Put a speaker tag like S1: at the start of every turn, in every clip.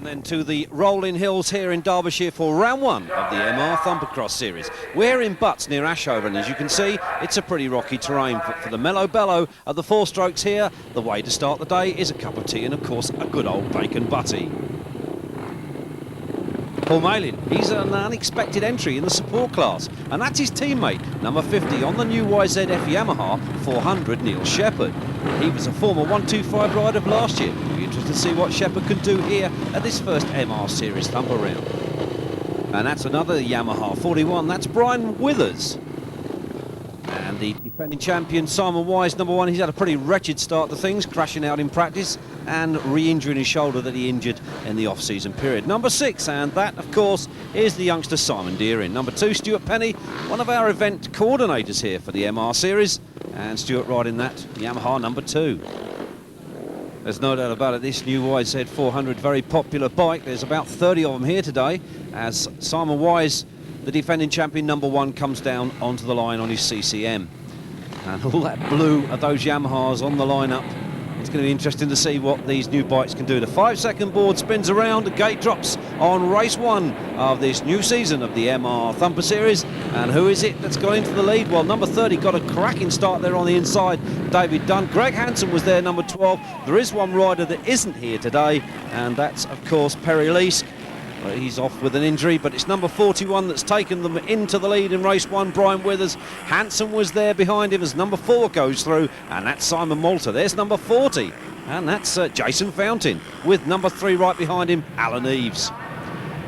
S1: Then to the rolling hills here in Derbyshire for round one of the MR Thumpercross Series. We're in Butts near Ashover, and as you can see, it's a pretty rocky terrain. But for the mellow bellow of the four strokes here, the way to start the day is a cup of tea and, of course, a good old bacon butty. Paul Malin, he's an unexpected entry in the support class, and that's his teammate, number 50 on the new YZF Yamaha 400, Neil Shepherd. He was a former 125 rider of last year. It'll be interesting to see what Shepherd can do here at this first MR Series Thumper round. And that's another Yamaha 41, that's Brian Withers. And the defending champion, Simon Wise, number 1, he's had a pretty wretched start to things, crashing out in practice and re-injuring his shoulder that he injured in the off-season period. Number 6, and that, of course, is the youngster Simon Deering. Number 2, Stuart Penny, one of our event coordinators here for the MR Series, and Stuart riding that Yamaha number 2. There's no doubt about it, this new YZ 400, very popular bike. There's about 30 of them here today, as Simon Wise, the defending champion number 1, comes down onto the line on his CCM. And all that blue of those Yamahas on the lineup. It's going to be interesting to see what these new bikes can do. The 5-second board spins around, the gate drops on race 1 of this new season of the MR Thumper Series. And who is it that's got into the lead? Well, number 30 got a cracking start there on the inside, David Dunn. Greg Hansen was there, number 12. There is one rider that isn't here today, and that's, of course, Perry Leask. He's off with an injury, but it's number 41 that's taken them into the lead in race 1, Brian Withers. Hansen was there behind him as number 4 goes through, and that's Simon Malta. There's number 40, and that's Jason Fountain, with number 3 right behind him, Alan Eves.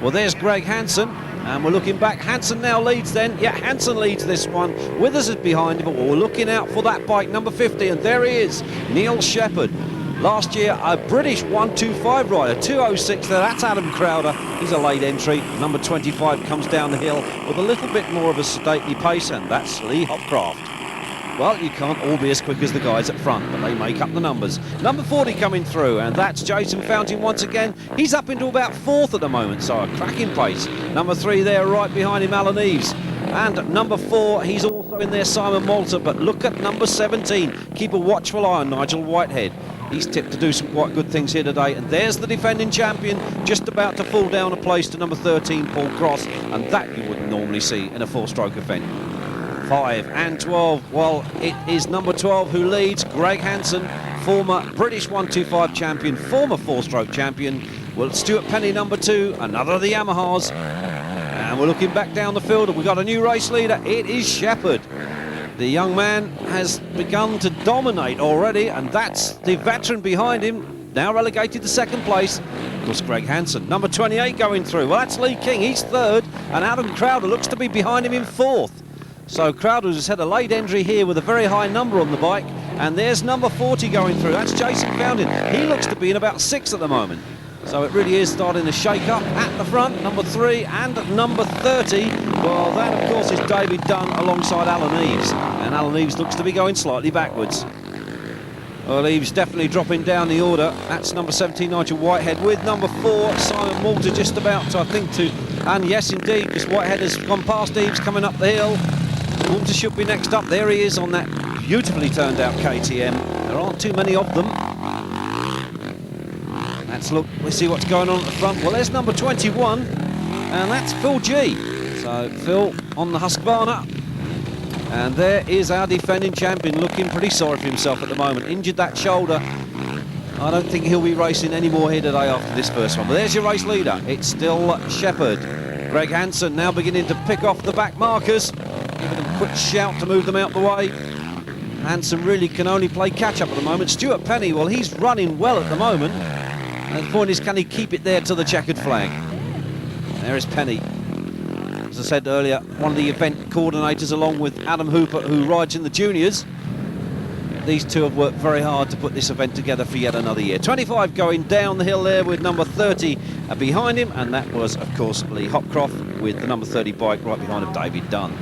S1: Well, there's Greg Hansen, and we're looking back. Hansen now leads then. Yeah, Hansen leads this one. Withers is behind him, but we're looking out for that bike, number 50, and there he is, Neil Shepherd. Last year, a British 125 rider, 206 there, that's Adam Crowder. He's a late entry. Number 25 comes down the hill with a little bit more of a stately pace, and that's Lee Hopcroft. Well, you can't all be as quick as the guys up front, but they make up the numbers. Number 40 coming through, and that's Jason Fountain once again. He's up into about 4th at the moment, so a cracking pace. Number 3 there, right behind him, Alan Eves. And number 4, he's also in there, Simon Malta, but look at number 17. Keep a watchful eye on Nigel Whitehead. He's tipped to do some quite good things here today. And there's the defending champion, just about to fall down a place to number 13, Paul Cross. And that you wouldn't normally see in a 4-stroke event. 5 and 12. Well, it is number 12 who leads, Greg Hansen, former British 125 champion, former 4-stroke champion. Well, Stuart Penny, number 2, another of the Yamahas. And we're looking back down the field, and we've got a new race leader. It is Shepherd. The young man has begun to dominate already, and that's the veteran behind him, now relegated to 2nd place. Of course, Greg Hansen, number 28 going through. Well, that's Lee King, he's 3rd, and Adam Crowder looks to be behind him in 4th. So Crowder has had a late entry here with a very high number on the bike, and there's number 40 going through. That's Jason Fountain. He looks to be in about 6th at the moment. So it really is starting to shake up at the front, number 3 and number 30. Well, that, of course, is David Dunn alongside Alan Eves. And Alan Eves looks to be going slightly backwards. Well, Eves definitely dropping down the order. That's number 17, Nigel Whitehead, with number 4, Simon Malta, just about to, I think, to... And yes, indeed, because Whitehead has gone past Eves coming up the hill. Malta should be next up. There he is on that beautifully turned out KTM. There aren't too many of them. Let's look, we'll see what's going on at the front. Well, there's number 21, and that's Phil G. So Phil on the Husqvarna, and there is our defending champion, looking pretty sorry for himself at the moment. Injured that shoulder. I don't think he'll be racing any more here today after this first one. But there's your race leader. It's still Shepherd. Greg Hansen now beginning to pick off the back markers, giving them a quick shout to move them out the way. Hansen really can only play catch-up at the moment. Stuart Penny, well, he's running well at the moment. And the point is, can he keep it there to the checkered flag? There is Penny. As I said earlier, one of the event coordinators along with Adam Hooper, who rides in the juniors. These two have worked very hard to put this event together for yet another year. 25 going down the hill there with number 30 behind him, and that was, of course, Lee Hopcroft with the number 30 bike right behind him, David Dunn.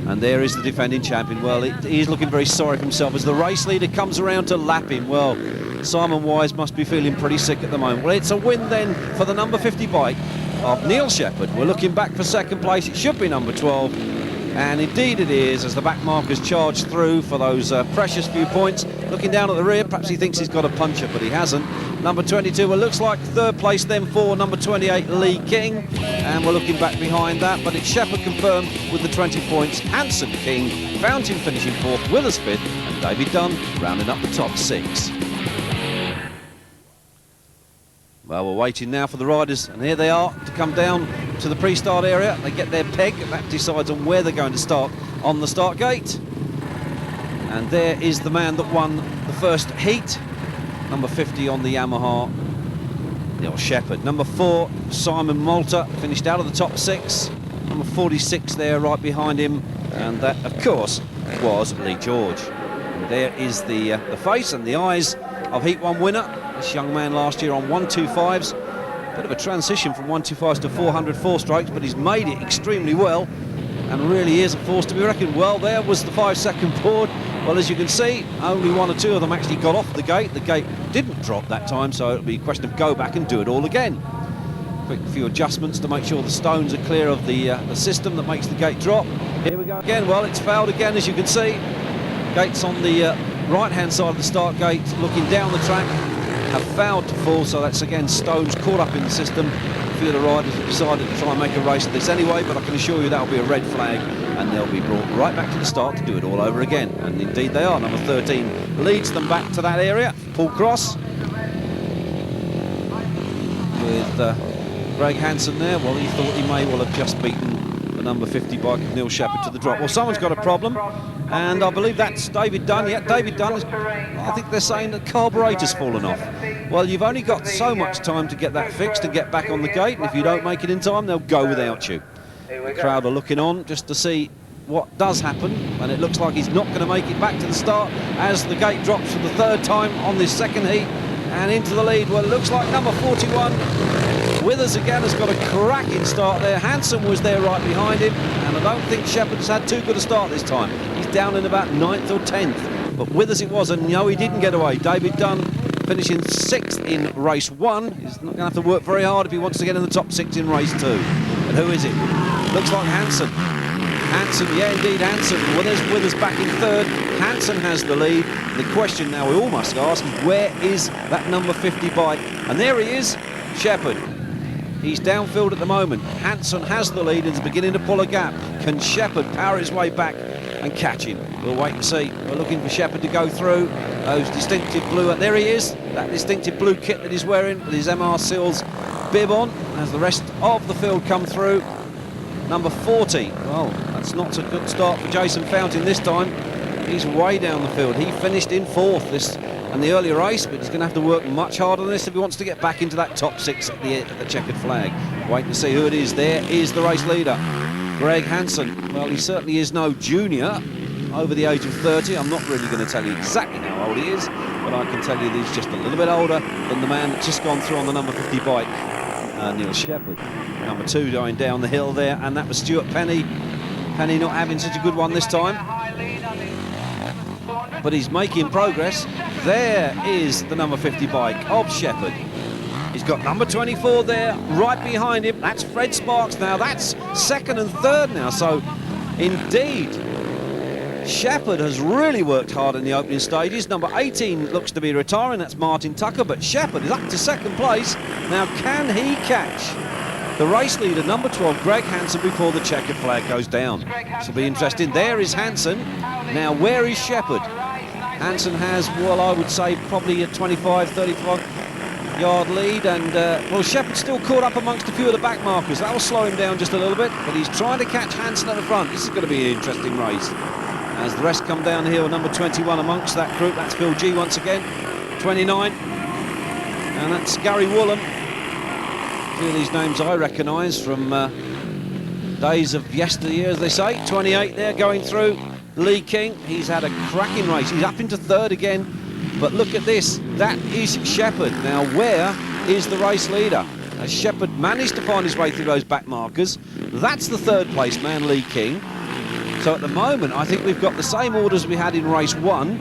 S1: And there is the defending champion. Well, he's looking very sorry for himself as the race leader comes around to lap him. Well, Simon Wise must be feeling pretty sick at the moment. Well, it's a win then for the number 50 bike of Neil Shepherd. We're looking back for 2nd place. It should be number 12. And indeed it is, as the back markers charge through for those precious few points. Looking down at the rear, perhaps he thinks he's got a puncher, but he hasn't. Number 22, well, looks like third place then for number 28, Lee King. And we're looking back behind that, but it's Shepherd confirmed with the 20 points. Hanson, King, Fountain finishing fourth, Withers fifth, and David Dunn rounding up the top six. Well, we're waiting now for the riders, and here they are to come down to the pre-start area. They get their peg, and that decides on where they're going to start on the start gate. And there is the man that won the first heat, number 50 on the Yamaha, Neil Shepherd. Number 4, Simon Malta, finished out of the top 6. Number 46 there right behind him, and that, of course, was Lee George. And there is the face and the eyes of Heat 1 winner. This young man last year on 125s. Bit of a transition from 125s to 404 strokes, but he's made it extremely well and really is a force to be reckoned. Well, there was the 5-second board. Well, as you can see, only 1 or 2 of them actually got off the gate. The gate didn't drop that time, so it'll be a question of go back and do it all again. Quick few adjustments to make sure the stones are clear of the system that makes the gate drop. Here we go again. Well, it's fouled again, as you can see. Gates on the right-hand side of the start gate, looking down the track, have fouled to fall, so that's again stones caught up in the system. A few of the riders have decided to try and make a race of this anyway, but I can assure you that'll be a red flag and they'll be brought right back to the start to do it all over again. And indeed they are. Number 13 leads them back to that area. Paul Cross with Greg Hanson there. Well, he thought he may well have just beaten the number 50 bike of Neil Shepherd to the drop. Well, someone's got a problem, and I believe that's David Dunn. Yeah, David Dunn is, I think they're saying the carburetor's fallen off. Well, you've only got so much time to get that fixed and get back on the gate, and if you don't make it in time, they'll go without you. The crowd are looking on just to see what does happen, and it looks like he's not going to make it back to the start as the gate drops for the 3rd time on this second heat, and into the lead. Well, it looks like number 41, Withers again, has got a cracking start there. Hanson was there right behind him, and I don't think Shepherd's had too good a start this time. He's down in about 9th or 10th, but Withers it was, and no, he didn't get away. David Dunn finishing 6th in race 1. He's not going to have to work very hard if he wants to get in the top 6 in race 2. But who is it? Looks like Hanson. Hanson, yeah, indeed, Hanson. Withers back in 3rd. Hanson has the lead. The question now we all must ask is, where is that number 50 bike? And there he is, Shepherd. He's downfield at the moment. Hanson has the lead and is beginning to pull a gap. Can Shepherd power his way back and catch him? We'll wait and see. We're looking for Shepherd to go through those distinctive blue. There he is, that distinctive blue kit that he's wearing with his MR Seals bib on, as the rest of the field come through. Number 40. Well, that's not a good start for Jason Fountain this time. He's way down the field. He finished in 4th this and the earlier race, but he's going to have to work much harder than this if he wants to get back into that top 6 at the checkered flag. Wait to see who it is. There is the race leader, Greg Hanson. Well, he certainly is no junior, over the age of 30. I'm not really going to tell you exactly how old he is, but I can tell you that he's just a little bit older than the man that's just gone through on the number 50 bike, Neil Shepherd. Number 2 going down the hill there, and that was Stuart Penny. Penny not having such a good one this time, but he's making progress. There is the number 50 bike of Shepherd. He's got number 24 there right behind him. That's Fred Sparks now. That's 2nd and 3rd now. So indeed, Shepherd has really worked hard in the opening stages. Number 18 looks to be retiring. That's Martin Tucker, but Shepherd is up to 2nd place. Now, can he catch the race leader, number 12, Greg Hanson, before the checkered flag goes down? This will be interesting. There is Hanson. Now, where is Shepherd? Hanson has, well, I would say probably a 25, 35 yard lead, and well, Shepherd's still caught up amongst a few of the back markers. That will slow him down just a little bit, but he's trying to catch Hanson at the front. This is going to be an interesting race as the rest come down the hill. Number 21 amongst that group, that's Phil G once again. 29, and that's Gary Woolham. A few of these names I recognise from days of yesteryear, as they say. 28 there going through. Lee King, he's had a cracking race. He's up into 3rd again, but look at this. That is Shepherd. Now, where is the race leader? Has Shepherd managed to find his way through those back markers? That's the 3rd place man, Lee King. So at the moment, I think we've got the same orders we had in race 1,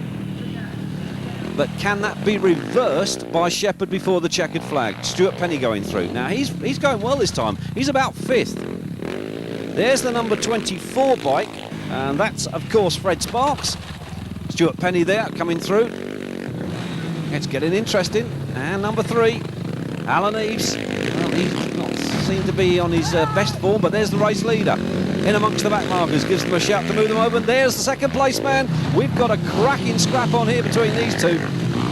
S1: but can that be reversed by Shepherd before the checkered flag? Stuart Penny going through. Now, he's going well this time. He's about 5th. There's the number 24 bike, and that's, of course, Fred Sparks. Stuart Penny there, coming through. It's getting interesting. And number 3, Alan Eves. Well, he's not seemed to be on his best form, but there's the race leader. In amongst the back markers, gives them a shout to move them over. And there's the second place man. We've got a cracking scrap on here between these two.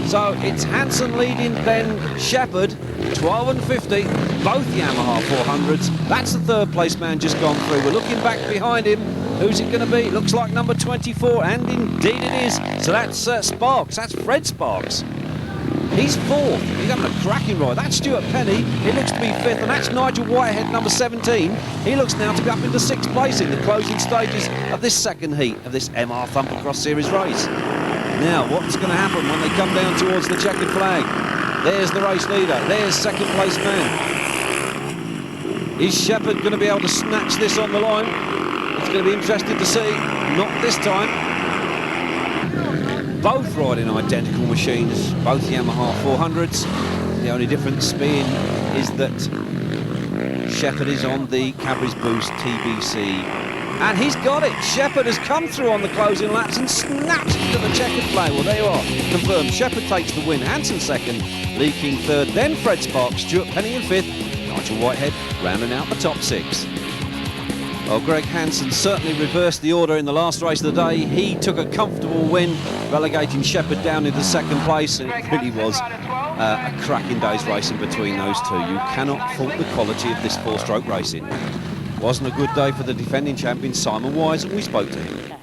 S1: So it's Hansen leading, then Shepherd, 12 and 50, both Yamaha 400s. That's the third place man just gone through. We're looking back behind him. Who's it going to be? Looks like number 24, and indeed it is. So that's Sparks, that's Fred Sparks. He's 4th, he's having a cracking ride. That's Stuart Penny, he looks to be 5th, and that's Nigel Whitehead, number 17. He looks now to be up into 6th place in the closing stages of this second heat of this MR Thumpercross Series race. Now, what's going to happen when they come down towards the checkered flag? There's the race leader, there's second place man. Is Shepherd going to be able to snatch this on the line? It's going to be interesting to see. Not this time. Both riding identical machines, both Yamaha 400s. The only difference being is that Shepherd is on the Cadbury's Boost TBC. And he's got it. Shepherd has come through on the closing laps and snapped into the checkered flag. Well, there you are. Confirmed. Shepherd takes the win. Hansen second, Lee King third, then Fred Sparks, Stuart Penny in 5th, Nigel Whitehead rounding out the top 6. Well, Greg Hansen certainly reversed the order in the last race of the day. He took a comfortable win, relegating Shepherd down into second place, and it really was a cracking day's racing between those two. You cannot fault the quality of this 4-stroke racing. Wasn't a good day for the defending champion Simon Wise, and we spoke to him.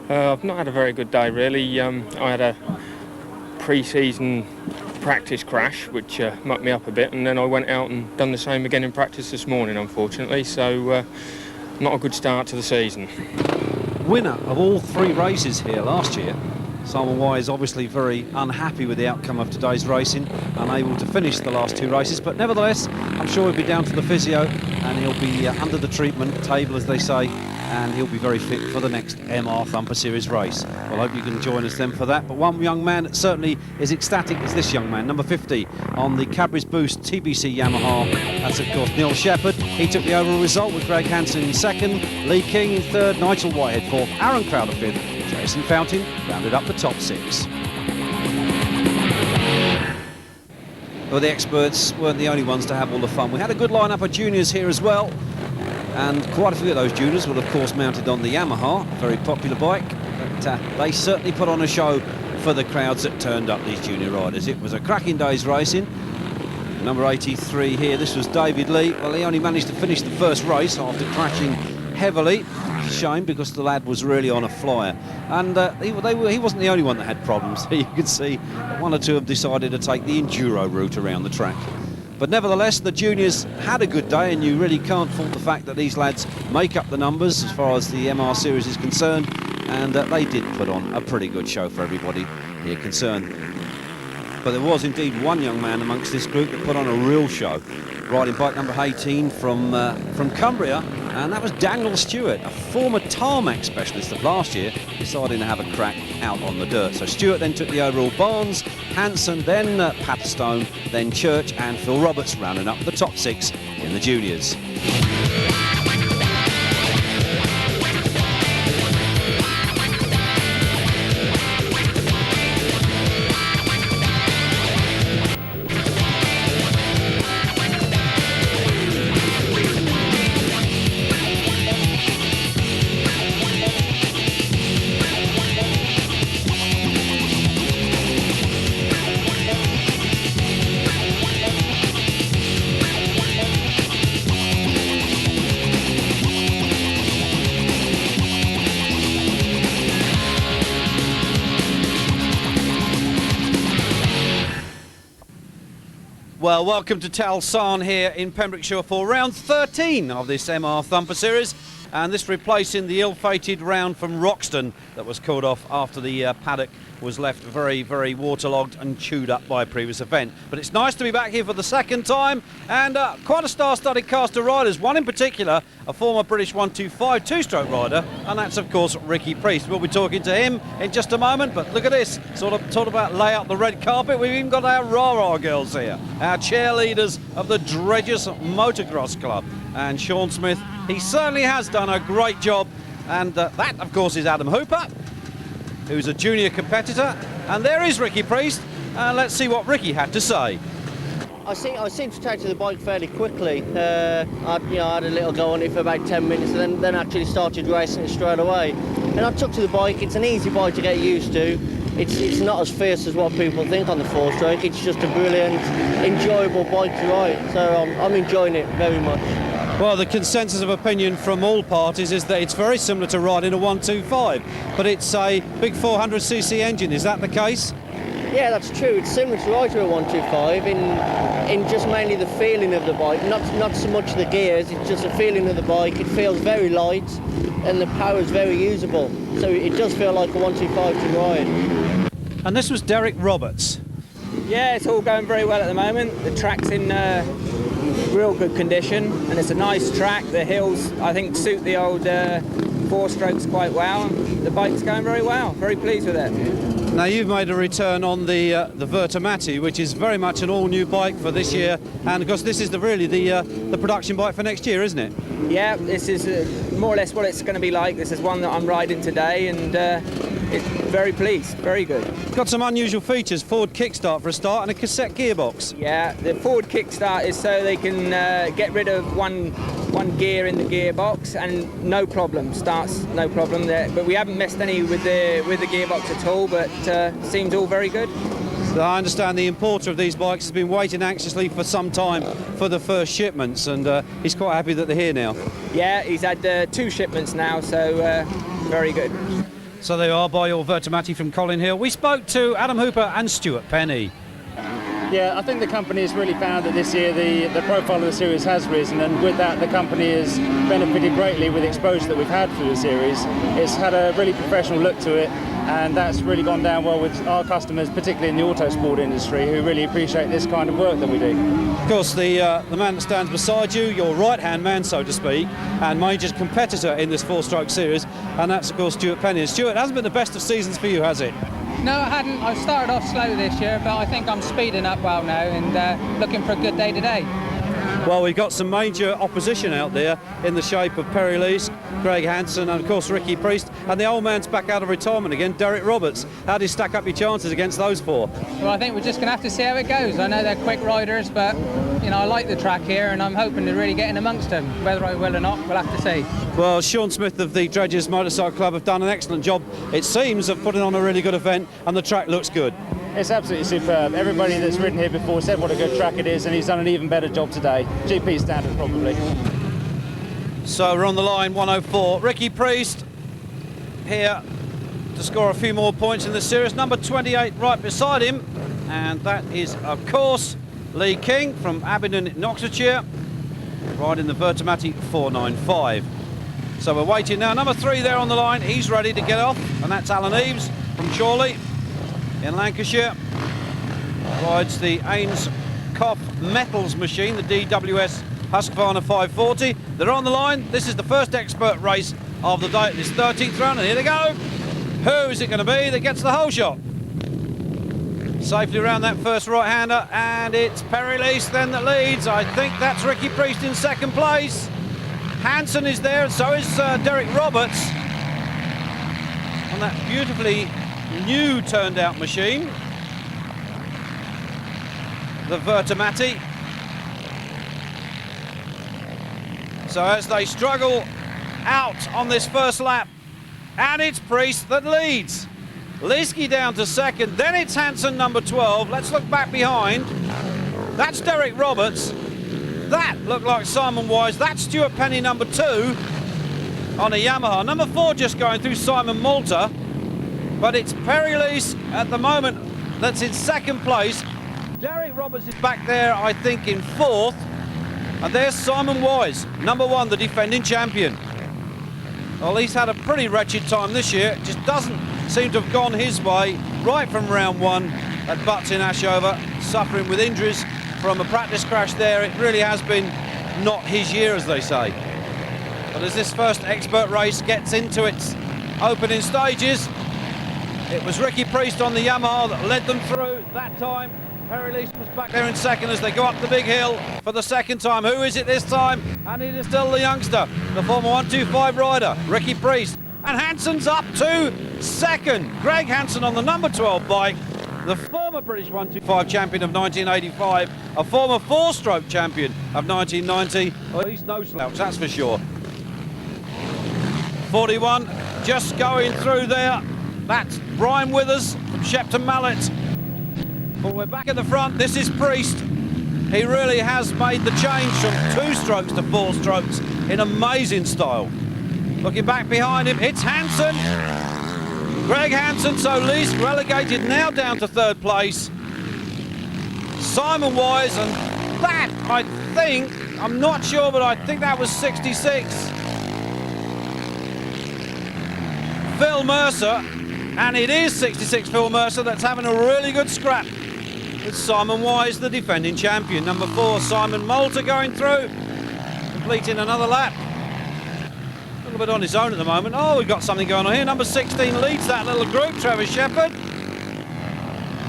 S2: I've not had a very good day, really. I had a pre-season practice crash, which mucked me up a bit, and then I went out and done the same again in practice this morning, unfortunately, so not a good start to the season.
S1: Winner of all 3 races here last year, Simon Wise obviously very unhappy with the outcome of today's racing, unable to finish the last 2 races, but nevertheless I'm sure he'll be down to the physio and he'll be under the treatment table, as they say, and he'll be very fit for the next MR Thumper Series race. Well, I hope you can join us then for that. But one young man that certainly is ecstatic is this young man, number 50 on the Cadbury's Boost TBC Yamaha. That's of course Neil Shepherd. He took the overall result with Greg Hansen in 2nd, Lee King in 3rd, Nigel Whitehead 4th, Aaron Crowder 5th, Jason Fountain rounded up the top 6. Well, the experts weren't the only ones to have all the fun. We had a good lineup of juniors here as well, and quite a few of those juniors were of course mounted on the Yamaha, a very popular bike, but they certainly put on a show for the crowds that turned up, these junior riders. It was a cracking day's racing. Number 83 here, this was David Lee. Well, he only managed to finish the first race after crashing heavily. Shame, because the lad was really on a flyer, and he wasn't the only one that had problems. You could see one or two have decided to take the enduro route around the track. But nevertheless, the juniors had a good day, and you really can't fault the fact that these lads make up the numbers as far as the MR Series is concerned, and they did put on a pretty good show for everybody here concerned. But there was indeed one young man amongst this group that put on a real show, riding bike number 18 from Cumbria, and that was Daniel Stewart, a former tarmac specialist of last year, deciding to have a crack out on the dirt. So Stewart then took the overall. Barnes, Hansen, then Patterstone, then Church and Phil Roberts rounding up the top 6 in the juniors. Well, welcome to Talsan here in Pembrokeshire for round 13 of this MR Thumper Series, and this replacing the ill-fated round from Roxton that was called off after the paddock was left very, very waterlogged and chewed up by a previous event. But it's nice to be back here for the second time, and quite a star-studded cast of riders. One in particular, a former British 125 two-stroke rider, and that's of course Ricky Priest. We'll be talking to him in just a moment, but look at this, sort of talk about lay out the red carpet. We've even got our rah-rah girls here, our cheerleaders of the Dredgers Motocross Club. and Sean Smith. He certainly has done a great job, and that, of course, is Adam Hooper, who's a junior competitor, and there is Ricky Priest, and let's see what Ricky had to say.
S3: I seemed to take to the bike fairly quickly. I had a little go on it for about 10 minutes and then actually started racing it straight away. And I took to the bike. It's an easy bike to get used to. It's not as fierce as what people think on the four-stroke. It's just a brilliant, enjoyable bike to ride. So I'm enjoying it very much.
S1: Well, the consensus of opinion from all parties is that it's very similar to riding a 125, but it's a big 400cc engine. Is that the case?
S3: Yeah, that's true. It's similar to riding a 125 in just mainly the feeling of the bike, not so much the gears. It's just the feeling of the bike. It feels very light, and the power is very usable. So it does feel like a 125 to ride.
S1: And this was Derek Roberts.
S4: Yeah, it's all going very well at the moment. The track's in real good condition, and it's a nice track. The hills, I think, suit the old four-strokes quite well. The bike's going very well. Very pleased with it.
S1: Now, you've made a return on the Vertemati, which is very much an all-new bike for this year, and of course this is really the production bike for next year, isn't it?
S4: Yeah, this is more or less what it's going to be like. This is one that I'm riding today, and it's very pleased, very good.
S1: Got some unusual features, forward kickstart for a start and a cassette gearbox.
S4: Yeah, the forward kickstart is so they can get rid of one gear in the gearbox, and no problem, starts no problem there. But we haven't messed any with the gearbox at all, but seems all very good.
S1: So I understand the importer of these bikes has been waiting anxiously for some time for the first shipments, and he's quite happy that they're here now.
S4: Yeah, he's had 2 shipments now, so very good.
S1: So they are by your Vertemati from Colin Hill. We spoke to Adam Hooper and Stuart Penny.
S5: Yeah, I think the company has really found that this year the profile of the series has risen, and with that the company has benefited greatly with the exposure that we've had through the series. It's had a really professional look to it, and that's really gone down well with our customers, particularly in the autosport industry, who really appreciate this kind of work that we do.
S1: Of course, the man that stands beside you, your right-hand man, so to speak, and major competitor in this four-stroke series, and that's, of course, Stuart Penny. And Stuart, it hasn't been the best of seasons for you, has it?
S6: No, it hadn't. I started off slow this year, but I think I'm speeding up well now and looking for a good day today.
S1: Well, we've got some major opposition out there in the shape of Perry Lees, Greg Hansen, and of course Ricky Priest, and the old man's back out of retirement again, Derek Roberts. How do you stack up your chances against those 4?
S6: Well, I think we're just going to have to see how it goes. I know they're quick riders, but I like the track here, and I'm hoping to really get in amongst them. Whether I will or not, we'll have to see.
S1: Well, Sean Smith of the Dredges Motorcycle Club have done an excellent job, it seems, of putting on a really good event, and the track looks good.
S5: It's absolutely superb. Everybody that's ridden here before said what a good track it is, and he's done an even better job today. GP standard, probably.
S1: So we're on the line, 104. Ricky Priest here to score a few more points in the series. Number 28 right beside him, and that is, of course, Lee King from Abingdon in Oxfordshire, riding the Vertemati 495. So we're waiting now. Number 3 there on the line. He's ready to get off, and that's Alan Eaves from Chorley in Lancashire. Rides the Ainscough Metals machine, the DWS Husqvarna 540. They're on the line. This is the first expert race of the day at this 13th round, and here they go. Who is it going to be that gets the whole shot? Safely around that first right-hander, and it's Perry Lees then that leads. I think that's Ricky Priest in second place. Hansen is there, and so is Derek Roberts on that beautifully new turned out machine, the Vertemati. So as they struggle out on this first lap, and it's Priest that leads. Leeski down to second, then it's Hansen number 12. Let's look back behind. That's Derek Roberts. That looked like Simon Wise. That's Stuart Penny number 2 on a Yamaha. Number 4 just going through, Simon Malta. But it's Perry Lees at the moment that's in second place. Derek Roberts is back there, I think, in 4th. And there's Simon Wise, number 1, the defending champion. Well, he's had a pretty wretched time this year. It just doesn't seem to have gone his way right from round 1 at Butts in Ashover, suffering with injuries from a practice crash there. It really has been not his year, as they say. But as this first expert race gets into its opening stages, it was Ricky Priest on the Yamaha that led them through that time. Perry was back there in second as they go up the big hill for the second time. Who is it this time? And it is still the youngster, the former 125 rider, Ricky Priest. And Hanson's up to second. Greg Hanson on the number 12 bike, the former British 125 champion of 1985, a former four-stroke champion of 1990. Well, he's no slouch, that's for sure. 41 just going through there. That's Brian Withers from Shepton Mallet. But we're back at the front. This is Priest. He really has made the change from 2 strokes to 4 strokes in amazing style. Looking back behind him, it's Hanson. Greg Hanson, so least relegated now down to 3rd place. Simon Wise, and that, I think, I'm not sure, but I think that was 66. Phil Mercer, and it is 66 Phil Mercer that's having a really good scrap. It's Simon Wise, the defending champion. Number 4, Simon Moulter going through, completing another lap. A little bit on his own at the moment. Oh, we've got something going on here. Number 16 leads that little group, Trevor Shepherd,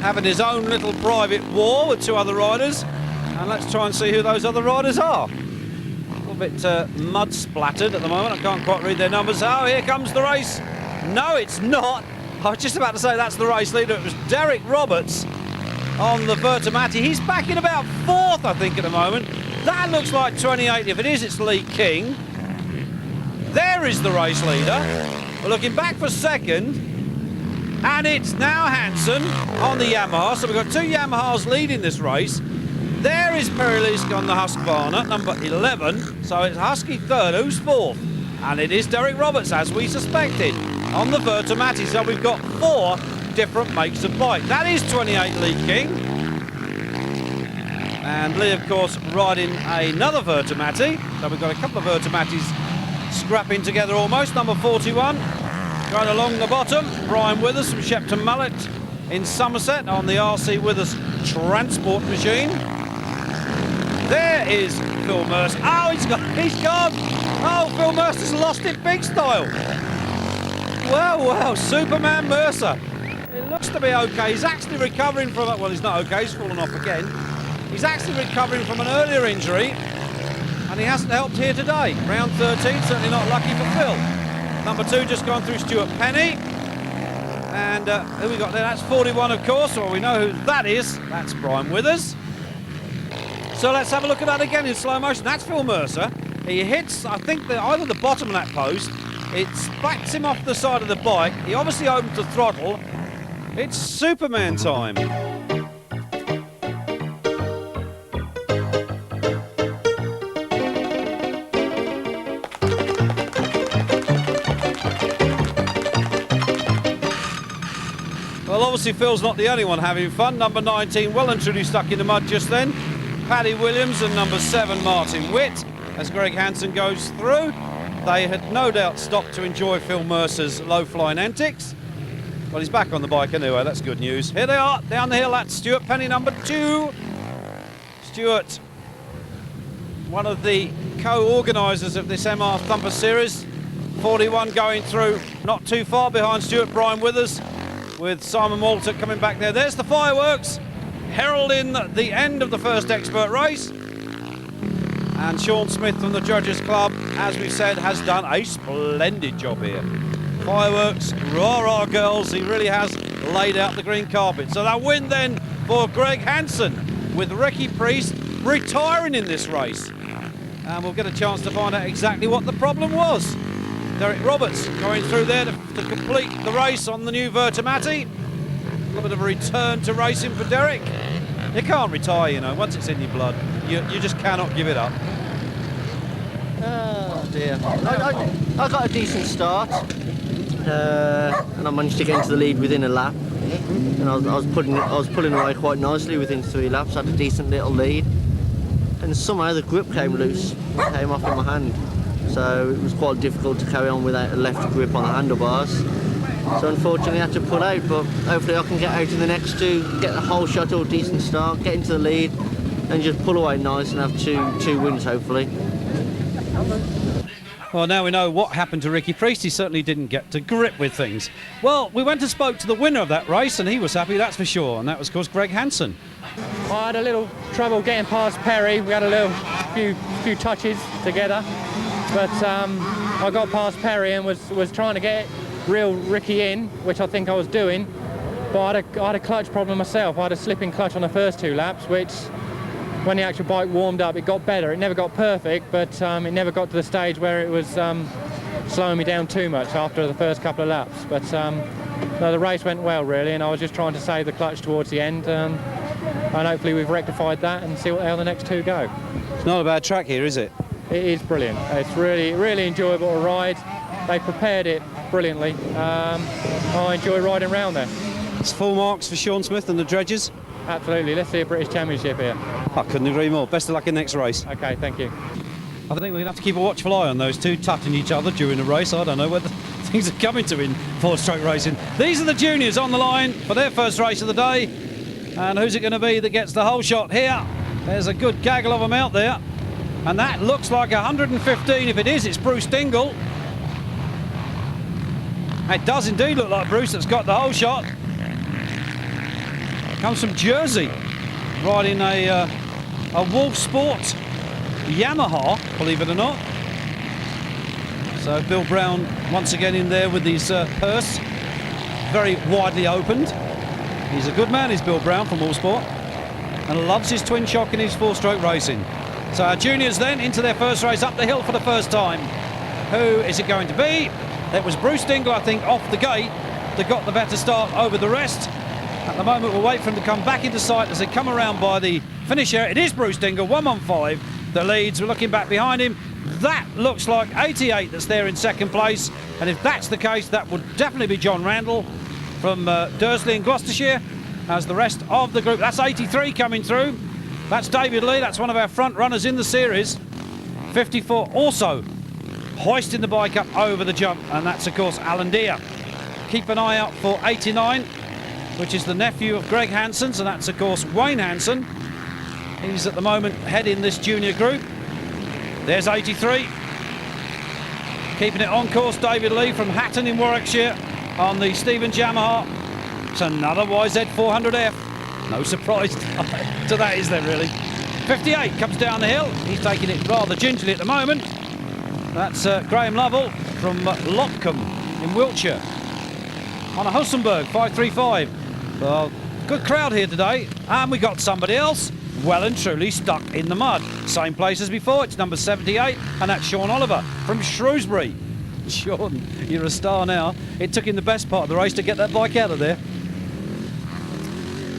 S1: having his own little private war with 2 other riders. And let's try and see who those other riders are. A little bit mud splattered at the moment. I can't quite read their numbers. Oh, here comes the race. No, it's not. I was just about to say that's the race leader. It was Derek Roberts on the Vertemati. He's back in about 4th, I think, at the moment. That looks like 28. If it is, it's Lee King. There is the race leader. We're looking back for 2nd. And it's now Hanson on the Yamaha. So we've got 2 Yamahas leading this race. There is Perry Leask on the Husqvarna, number 11. So it's Husky 3rd. Who's 4th? And it is Derek Roberts, as we suspected, on the Vertemati. So we've got 4 different makes of bike. That is 28 Lee King. And Lee, of course, riding another Vertemati. So we've got a couple of Vertematis scrapping together almost. Number 41 going along the bottom, Brian Withers from Shepton Mallet in Somerset on the RC Withers transport machine. There is Phil Mercer. Oh, he's gone. Oh, Phil Mercer's lost it big style. Well, Superman Mercer. It looks to be okay. He's actually recovering from it. Well, he's not okay. He's fallen off again. He's actually recovering from an earlier injury, and he hasn't helped here today. Round 13, certainly not lucky for Phil. Number 2 just gone through Stuart Penny. And who we got there? That's 41, of course. Well, we know who that is. That's Brian Withers. So let's have a look at that again in slow motion. That's Phil Mercer. He hits, I think, either the bottom of that post. It splats him off the side of the bike. He obviously opens the throttle. It's Superman time. Well, obviously Phil's not the only one having fun. Number 19, well and truly stuck in the mud just then. Paddy Williams, and number 7, Martin Witt, as Greg Hanson goes through. They had no doubt stopped to enjoy Phil Mercer's low-flying antics. Well, he's back on the bike anyway, that's good news. Here they are, down the hill, that's Stuart Penny, number 2. Stuart, one of the co-organisers of this MR Thumper Series. 41 going through, not too far behind Stuart, Brian Withers, with Simon Walter coming back there. There's the fireworks, heralding the end of the first expert race. And Sean Smith from the Judges Club, as we said, has done a splendid job here. Fireworks, rah-rah girls, he really has laid out the green carpet. So that win then for Greg Hanson, with Ricky Priest retiring in this race. And we'll get a chance to find out exactly what the problem was. Derek Roberts going through there to complete the race on the new Vertemati. A little bit of a return to racing for Derek. You can't retire, you know, once it's in your blood. You just cannot give it up.
S3: Oh dear. I got a decent start, and I managed to get into the lead within a lap. And I was pulling away quite nicely within 3 laps. I had a decent little lead, and somehow the grip came loose, came off in my hand. So it was quite difficult to carry on without a left grip on the handlebars. So unfortunately I had to pull out, but hopefully I can get out in the next 2, get the whole shuttle, decent start, get into the lead, and just pull away nice and have two wins hopefully.
S1: Well, now we know what happened to Ricky Priest. He certainly didn't get to grip with things. Well, we went and spoke to the winner of that race, and he was happy, that's for sure, and that was, of course, Greg Hansen.
S7: I had a little trouble getting past Perry. We had a little few touches together, but I got past Perry and was trying to get real Ricky in, which I think I was doing, but I had a clutch problem myself. I had a slipping clutch on the first 2 laps, which when the actual bike warmed up, it got better. It never got perfect, but it never got to the stage where it was slowing me down too much after the first couple of laps. But no, the race went well, really, and I was just trying to save the clutch towards the end. And hopefully we've rectified that and see how the next 2 go.
S1: It's not a bad track here, is it?
S7: It is brilliant. It's really enjoyable to ride. They prepared it brilliantly. I enjoy riding around there.
S1: It's full marks for Sean Smith and the Dredgers.
S7: Absolutely. Let's see a British Championship here.
S1: I couldn't agree more. Best of luck in the next race.
S7: OK, thank you.
S1: I think we're going to have to keep a watchful eye on those two touching each other during the race. I don't know whether things are coming to in 4-stroke racing. These are the juniors on the line for their first race of the day. And who's it going to be that gets the whole shot here? There's a good gaggle of them out there. And that looks like 115. If it is, it's Bruce Dingle. It does indeed look like Bruce that's got the whole shot. Comes from Jersey, riding a Wolf Sport Yamaha, believe it or not. So Bill Brown once again in there with his purse very widely opened. He's a good man, is Bill Brown from Wolf Sport, and loves his twin shock in his 4-stroke racing. So our juniors then into their first race up the hill for the first time. Who is it going to be? It was Bruce Dingle, I think, off the gate that got the better start over the rest. At the moment, we'll wait for him to come back into sight as they come around by the finish area. It is Bruce Dingle, 115, the leads. We're looking back behind him. That looks like 88 that's there in second place. And if that's the case, that would definitely be John Randall from Dursley in Gloucestershire as the rest of the group. That's 83 coming through. That's David Lee. That's one of our front runners in the series. 54 also hoisting the bike up over the jump. And that's, of course, Alan Deere. Keep an eye out for 89. Which is the nephew of Greg Hansen's, and that's, of course, Wayne Hansen. He's at the moment heading this junior group. There's 83. Keeping it on course, David Lee from Hatton in Warwickshire on the Stevens Yamaha. It's another YZ 400F. No surprise to that, is there, really? 58 comes down the hill. He's taking it rather gingerly at the moment. That's Graham Lovell from Lopcombe in Wiltshire. On a Hussenberg 535. Well, good crowd here today, and we got somebody else well and truly stuck in the mud. Same place as before, it's number 78, and that's Sean Oliver from Shrewsbury. Sean, you're a star now. It took him the best part of the race to get that bike out of there.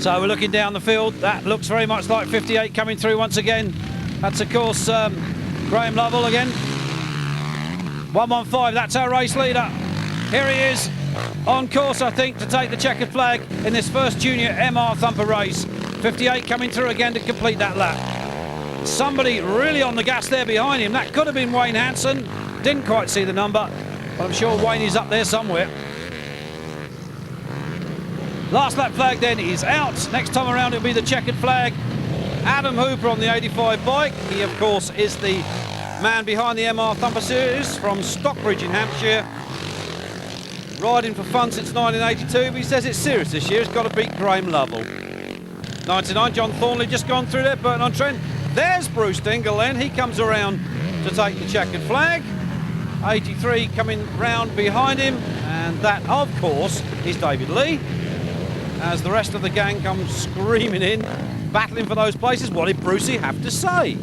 S1: So we're looking down the field. That looks very much like 58 coming through once again. That's, of course, Graham Lovell again. 115, that's our race leader. Here he is. On course, I think, to take the checkered flag in this first junior MR Thumper race. 58 coming through again to complete that lap. Somebody really on the gas there behind him. That could have been Wayne Hansen. Didn't quite see the number, but I'm sure Wayne is up there somewhere. Last lap flag then is out. Next time around it'll be the checkered flag. Adam Hooper on the 85 bike. He, of course, is the man behind the MR Thumper Series from Stockbridge in Hampshire. Riding for fun since 1982, but he says it's serious this year. It's got to beat Graham Lovell. 99, John Thornley just gone through there, Burton on Trent. There's Bruce Dingle then. He comes around to take the checkered flag. 83 coming round behind him, and that, of course, is David Lee. As the rest of the gang comes screaming in, battling for those places. What did Brucey have to say?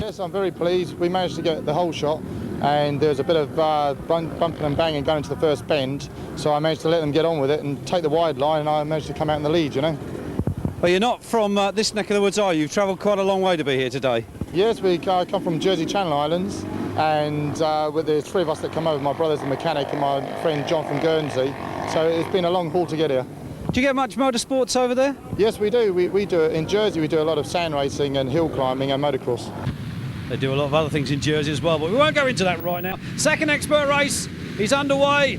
S8: Yes, I'm very pleased. We managed to get the whole shot. And there was a bit of bumping and banging going into the first bend, so I managed to let them get on with it and take the wide line, and I managed to come out in the lead, you know.
S1: Well, you're not from this neck of the woods, are you? You've travelled quite a long way to be here today.
S8: Yes, I come from Jersey Channel Islands, and there's 3 of us that come over. My brother's a mechanic and my friend John from Guernsey, so it's been a long haul to get here.
S1: Do you get much motorsports over there?
S8: Yes, we do. We do it. In Jersey, we do a lot of sand racing and hill climbing and motocross.
S1: They do a lot of other things in Jersey as well, but we won't go into that right now. Second expert race is underway.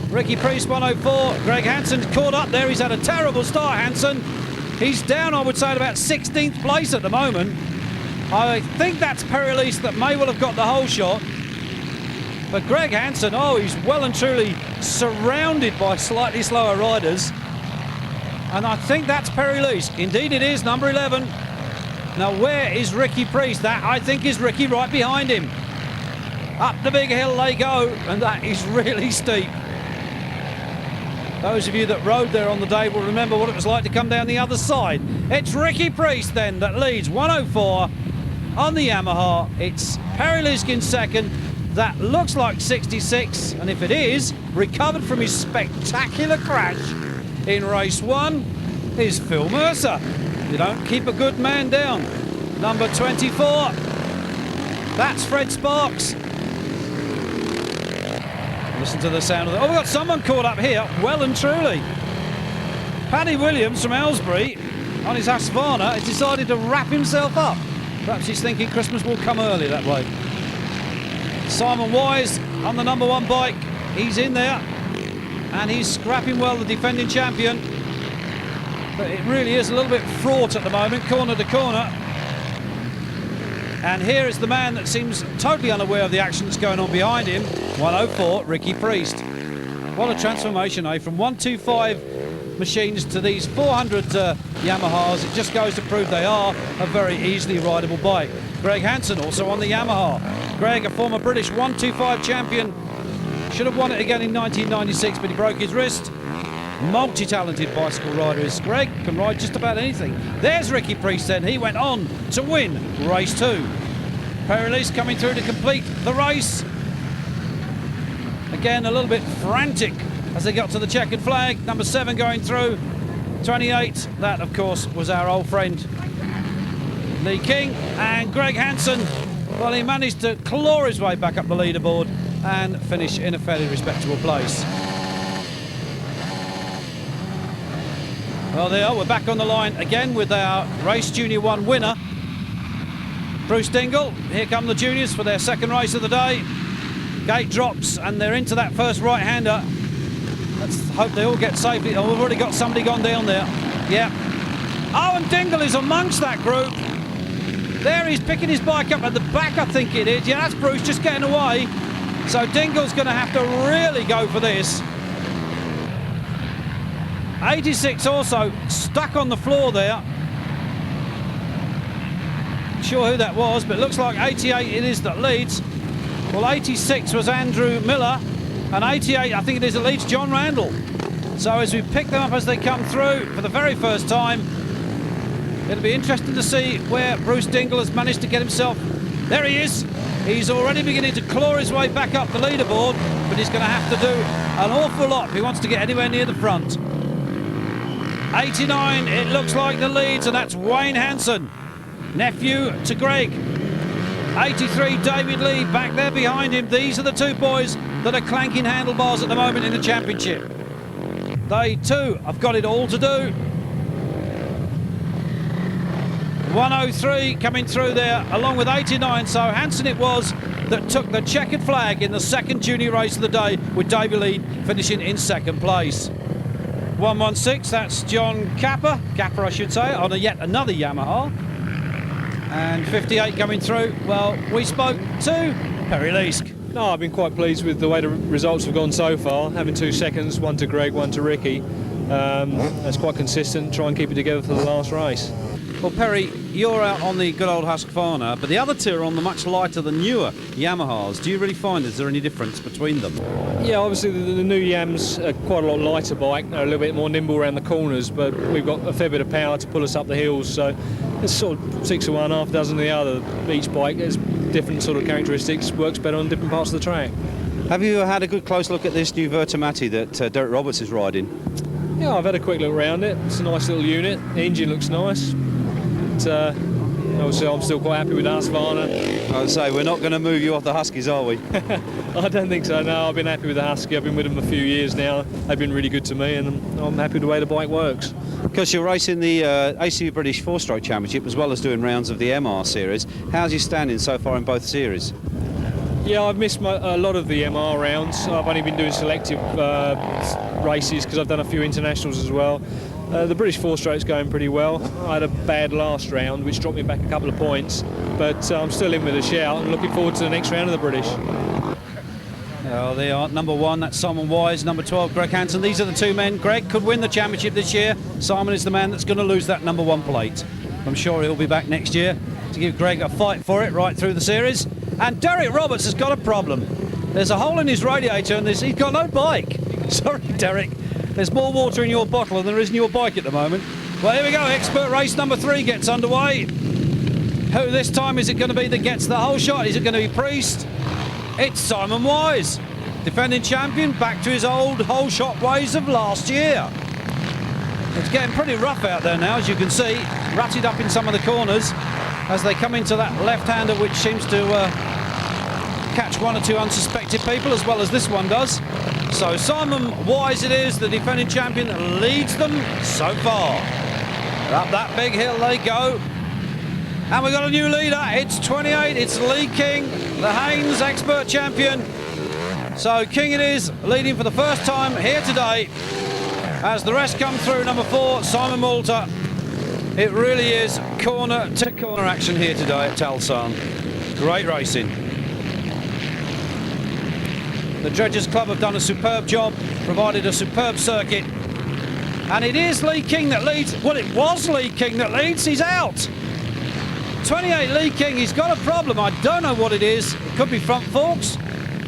S1: Ricky Priest 104. Greg Hansen's caught up there. He's had a terrible start, Hansen. He's down, I would say, at about 16th place at the moment. I think that's Perry Lease that may well have got the whole shot. But Greg Hansen, oh, he's well and truly surrounded by slightly slower riders. And I think that's Perry Lease. Indeed it is, number 11. Now where is Ricky Priest? That, I think, is Ricky right behind him. Up the big hill they go, and that is really steep. Those of you that rode there on the day will remember what it was like to come down the other side. It's Ricky Priest then that leads 104 on the Yamaha. It's Perry Lease second. That looks like 66, and if it is, recovered from his spectacular crash in race 1 is Phil Mercer. You don't keep a good man down. Number 24, that's Fred Sparks. Listen to the sound of that. Oh, we've got someone caught up here, well and truly. Paddy Williams from Aylesbury on his Husqvarna has decided to wrap himself up. Perhaps he's thinking Christmas will come early that way. Simon Wise on the number 1 bike. He's in there and he's scrapping well, the defending champion. But it really is a little bit fraught at the moment, corner to corner. And here is the man that seems totally unaware of the action that's going on behind him. 104, Ricky Priest. What a transformation, eh? From 125 machines to these 400 Yamahas. It just goes to prove they are a very easily rideable bike. Greg Hansen also on the Yamaha. Greg, a former British 125 champion. Should have won it again in 1996, but he broke his wrist. Multi-talented bicycle rider is Greg, can ride just about anything. There's Ricky Priest then, he went on to win race 2. Perry Lease coming through to complete the race. Again, a little bit frantic as they got to the checkered flag. Number 7 going through, 28. That, of course, was our old friend Lee King. And Greg Hansen, well, he managed to claw his way back up the leaderboard and finish in a fairly respectable place. Well, there, we're back on the line again with our Race Junior 1 winner, Bruce Dingle. Here come the juniors for their second race of the day. Gate drops and they're into that first right-hander. Let's hope they all get safely. Oh, we've already got somebody gone down there. Yeah. Oh, and Dingle is amongst that group. There, he's picking his bike up at the back, I think it is. Yeah, that's Bruce just getting away. So Dingle's going to have to really go for this. 86 also stuck on the floor there. Not sure who that was, but it looks like 88 it is that leads. Well, 86 was Andrew Miller, and 88, I think it is, that leads John Randall. So as we pick them up as they come through for the very first time, it'll be interesting to see where Bruce Dingle has managed to get himself. There he is. He's already beginning to claw his way back up the leaderboard, but he's going to have to do an awful lot if he wants to get anywhere near the front. 89, it looks like the leads, and that's Wayne Hansen, nephew to Greg. 83, David Lee, back there behind him. These are the two boys that are clanking handlebars at the moment in the championship. They too have got it all to do. 103 coming through there, along with 89. So Hansen it was that took the checkered flag in the second junior race of the day, with David Lee finishing in second place. 116, that's John Capper I should say, on yet another Yamaha. And 58 coming through. Well, we spoke to Perry Lease.
S9: No, I've been quite pleased with the way the results have gone so far. Having 2 seconds, one to Greg, one to Ricky. That's quite consistent. Try and keep it together for the last race.
S1: Well, Perry, you're out on the good old Husqvarna, but the other two are on the much lighter, the newer Yamahas. Do you really find, is there any difference between them?
S9: Yeah, obviously the new Yams are quite a lot lighter bike. They're a little bit more nimble around the corners, but we've got a fair bit of power to pull us up the hills. So it's sort of 6 of one, half a dozen of the other. Each bike has different sort of characteristics, works better on different parts of the track.
S1: Have you had a good close look at this new Vertimati that Derek Roberts is riding?
S9: Yeah, I've had a quick look around it. It's a nice little unit. The engine looks nice. Obviously, I'm still quite happy with Husqvarna.
S1: I would say, we're not going to move you off the Huskies, are we?
S9: I don't think so, no. I've been happy with the Husky. I've been with them a few years now. They've been really good to me, and I'm happy with the way the bike works.
S1: Because you're racing the ACU British 4-stroke Championship as well as doing rounds of the MR Series. How's you standing so far in both series?
S9: Yeah, I've missed a lot of the MR rounds. I've only been doing selective races because I've done a few internationals as well. The British four-stroke's going pretty well. I had a bad last round, which dropped me back a couple of points, but I'm still in with a shout and looking forward to the next round of the British.
S1: Oh, they are. Number 1, that's Simon Wise. Number 12, Greg Hansen. These are the two men. Greg could win the championship this year. Simon is the man that's going to lose that number 1 plate. I'm sure he'll be back next year to give Greg a fight for it right through the series. And Derek Roberts has got a problem. There's a hole in his radiator and he's got no bike. Sorry, Derek. There's more water in your bottle than there is in your bike at the moment. Well, here we go. Expert race number 3 gets underway. Who this time is it going to be that gets the whole shot? Is it going to be Priest? It's Simon Wise, defending champion, back to his old whole shot ways of last year. It's getting pretty rough out there now, as you can see, rutted up in some of the corners as they come into that left-hander, which seems to catch 1 or 2 unsuspected people, as well as this one does. So Simon Wise it is, the defending champion, that leads them so far. Up that big hill they go. And we've got a new leader. It's 28. It's Lee King, the Haynes expert champion. So King it is, leading for the first time here today. As the rest come through, number 4, Simon Malta. It really is corner to corner action here today at Talsan. Great racing. The Dredgers Club have done a superb job, provided a superb circuit. And it is Lee King that leads. Well, it was Lee King that leads. He's out. 28 Lee King, he's got a problem. I don't know what it is. It could be front forks.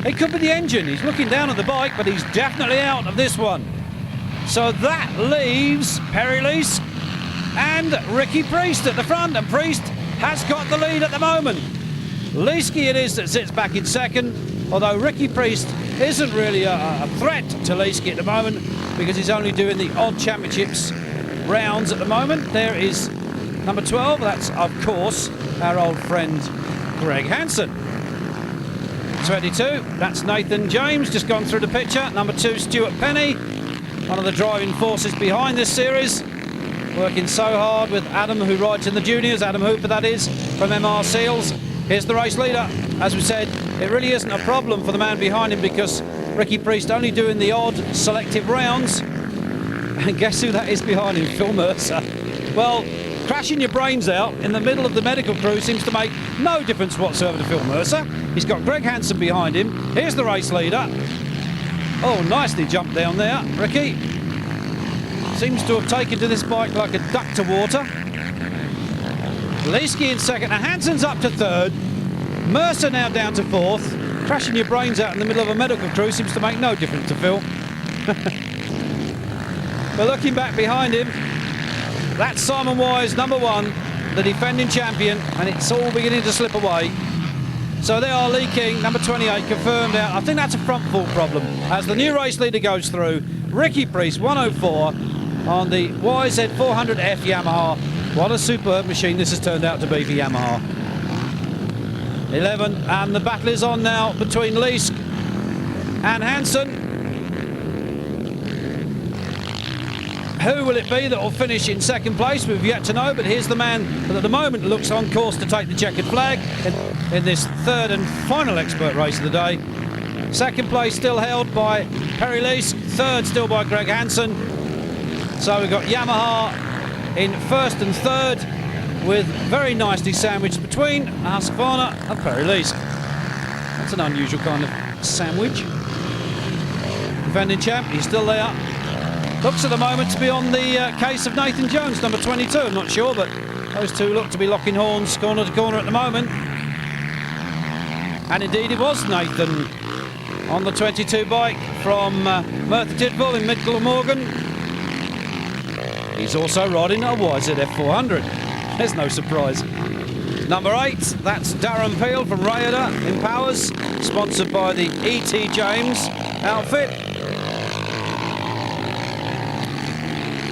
S1: It could be the engine. He's looking down at the bike, but he's definitely out of this one. So that leaves Perry Lease and Ricky Priest at the front, and Priest has got the lead at the moment. Leesky it is that sits back in second, although Ricky Priest isn't really a threat to Leesky at the moment because he's only doing the odd championships rounds at the moment. There is number 12, that's of course our old friend Greg Hansen. 22, that's Nathan James, just gone through the picture. Number 2, Stuart Penny, one of the driving forces behind this series, working so hard with Adam, who rides in the juniors, Adam Hooper that is, from MR Seals. Here's the race leader. As we said, it really isn't a problem for the man behind him because Ricky Priest only doing the odd selective rounds. And guess who that is behind him? Phil Mercer. Well, crashing your brains out in the middle of the medical crew seems to make no difference whatsoever to Phil Mercer. He's got Greg Hansen behind him. Here's the race leader. Oh, nicely jumped down there, Ricky. Seems to have taken to this bike like a duck to water. Leesky in second. Now Hansen's up to third. Mercer now down to fourth. Crashing your brains out in the middle of a medical crew seems to make no difference to Phil. But looking back behind him, that's Simon Wise, number 1, the defending champion, and it's all beginning to slip away. So there are Lee King, number 28, confirmed out. I think that's a front fork problem. As the new race leader goes through, Ricky Priest, 104 on the YZ400F Yamaha. What a superb machine this has turned out to be for Yamaha. 11, and the battle is on now between Leesk and Hansen. Who will it be that will finish in second place? We've yet to know, but here's the man that at the moment looks on course to take the checkered flag in this third and final expert race of the day. Second place still held by Perry Leesk, third still by Greg Hansen. So we've got Yamaha in first and third, with very nicely sandwiched between Husqvarna and Perry Leesk. That's an unusual kind of sandwich. Defending champ, he's still there. Looks at the moment to be on the case of Nathan Jones, number 22. I'm not sure, but those two look to be locking horns corner to corner at the moment. And indeed it was Nathan on the 22 bike from Merthyr Tydfil in Mid-Glamorgan. He's also riding a YZF 400. There's no surprise. Number 8, that's Darren Peel from Rayada in Powers, sponsored by the E.T. James outfit.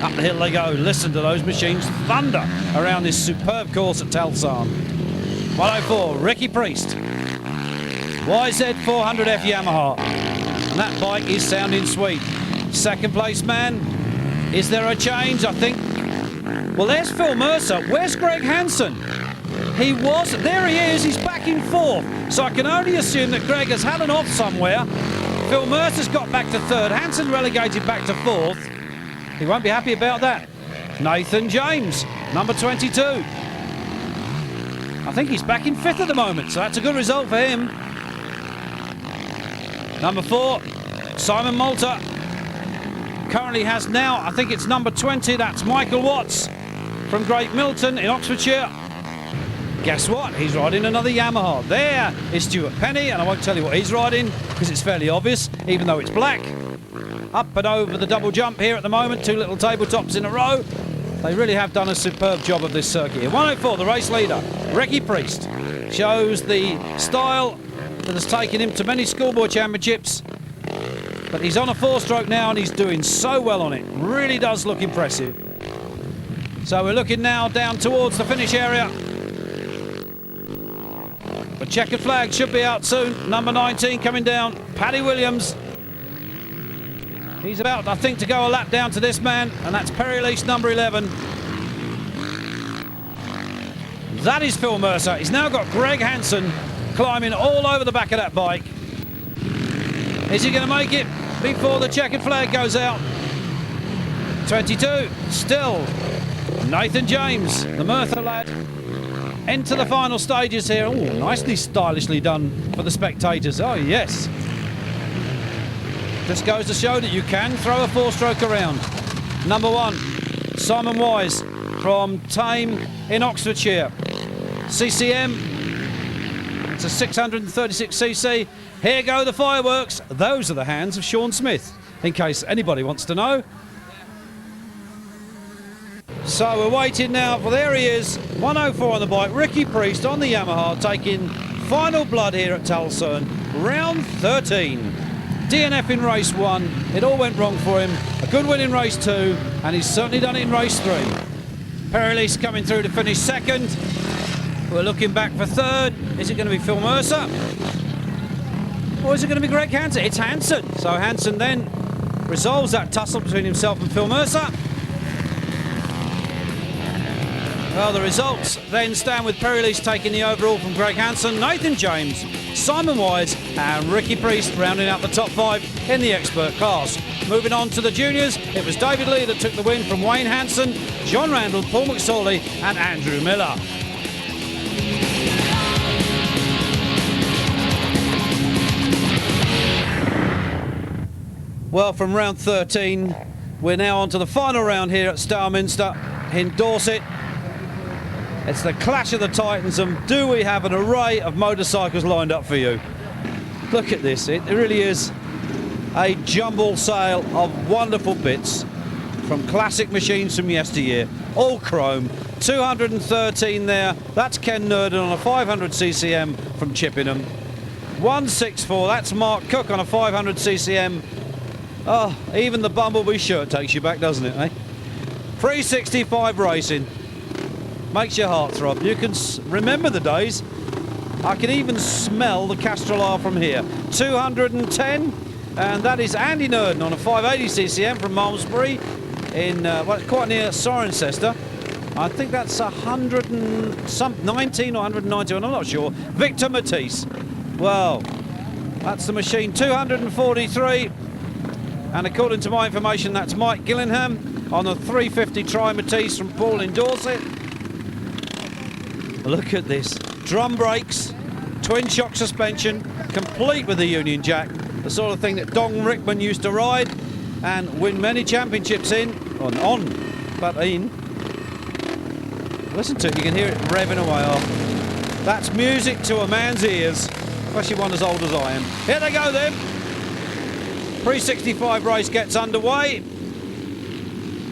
S1: Up the hill they go. Listen to those machines thunder around this superb course at Talsan. 104, Ricky Priest. YZ400F Yamaha. And that bike is sounding sweet. Second place man. Is there a change? I think. Well, there's Phil Mercer. Where's Greg Hansen? He was. There he is. He's back in fourth. So I can only assume that Greg has had an off somewhere. Phil Mercer's got back to third. Hansen relegated back to fourth. He won't be happy about that. Nathan James, number 22. I think he's back in 5th at the moment, so that's a good result for him. Number 4, Simon Malta. Currently has now, I think it's number 20, that's Michael Watts from Great Milton in Oxfordshire. Guess what? He's riding another Yamaha. There is Stuart Penny, and I won't tell you what he's riding because it's fairly obvious, even though it's black. Up and over the double jump here at the moment, 2 little tabletops in a row. They really have done a superb job of this circuit. 104, the race leader, Ricky Priest, shows the style that has taken him to many schoolboy championships. But he's on a 4-stroke now and he's doing so well on it. Really does look impressive. So we're looking now down towards the finish area. The checkered flag should be out soon. Number 19 coming down, Paddy Williams. He's about, I think, to go a lap down to this man, and that's Perry Lease, number 11. That is Phil Mercer. He's now got Greg Hansen climbing all over the back of that bike. Is he going to make it before the checkered flag goes out? 22, still Nathan James, the Merthyr lad. Enter the final stages here. Oh, nicely stylishly done for the spectators. Oh, yes. Just goes to show that you can throw a 4-stroke around. Number 1, Simon Wise from Tame in Oxfordshire. CCM, it's a 636cc. Here go the fireworks. Those are the hands of Sean Smith, in case anybody wants to know. So we're waiting now for, there he is, 104 on the bike, Ricky Priest on the Yamaha, taking final blood here at Talcerne, round 13. DNF in race 1, it all went wrong for him. A good win in race 2, and he's certainly done it in race 3. Perry Lease coming through to finish 2nd. We're looking back for 3rd. Is it going to be Phil Mercer? Or is it going to be Greg Hansen? It's Hansen. So Hansen then resolves that tussle between himself and Phil Mercer. Well, the results then stand with Perry Lease taking the overall from Greg Hansen, Nathan James, Simon Wise and Ricky Priest rounding out the top 5 in the expert class. Moving on to the juniors, it was David Lee that took the win from Wayne Hansen, John Randall, Paul McSorley and Andrew Miller. Well, from round 13, we're now on to the final round here at Stourminster in Dorset. It's the clash of the titans, and do we have an array of motorcycles lined up for you? Look at this, it really is a jumble sale of wonderful bits from classic machines from yesteryear, all chrome. 213 there, that's Ken Nurden on a 500 CCM from Chippenham. 164, that's Mark Cook on a 500 CCM. Oh, even the Bumblebee shirt takes you back, doesn't it, eh? 365 Racing. Makes your heart throb. You can remember the days. I can even smell the Castrol from here. 210, and that is Andy Nurden on a 580 CCM from Malmesbury in, well, quite near Cirencester. I think that's 119 or 191, I'm not sure. Victor Matisse. Well, that's the machine. 243, and according to my information, that's Mike Gillingham on a 350 Tri Matisse from Paul in Dorset. Look at this, drum brakes, twin shock suspension, complete with the Union Jack, the sort of thing that Don Rickman used to ride and win many championships in, but in. Listen to it, you can hear it revving away. Oh, that's music to a man's ears, especially one as old as I am. Here they go then. 365 race gets underway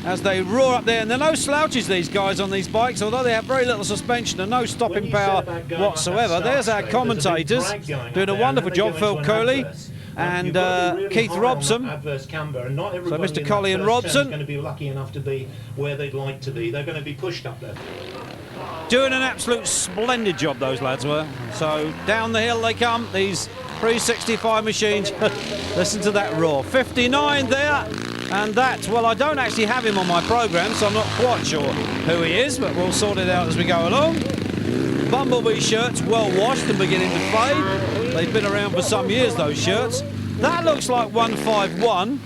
S1: as they roar up there, and there are no slouches, these guys on these bikes, although they have very little suspension and no stopping power whatsoever. There's our commentators doing a wonderful job, Phil Coley and Keith Robson. So Mr. Coley and Robson
S10: going to be lucky enough to be where they'd like to be. They're going to be pushed up there.
S1: Doing an absolute splendid job, those lads were. So down the hill they come, these 365 machines. Listen to that roar. 59 there. And that, well, I don't actually have him on my programme, so I'm not quite sure who he is, but we'll sort it out as we go along. Bumblebee shirts, well washed and beginning to fade. They've been around for some years, those shirts. That looks like 151.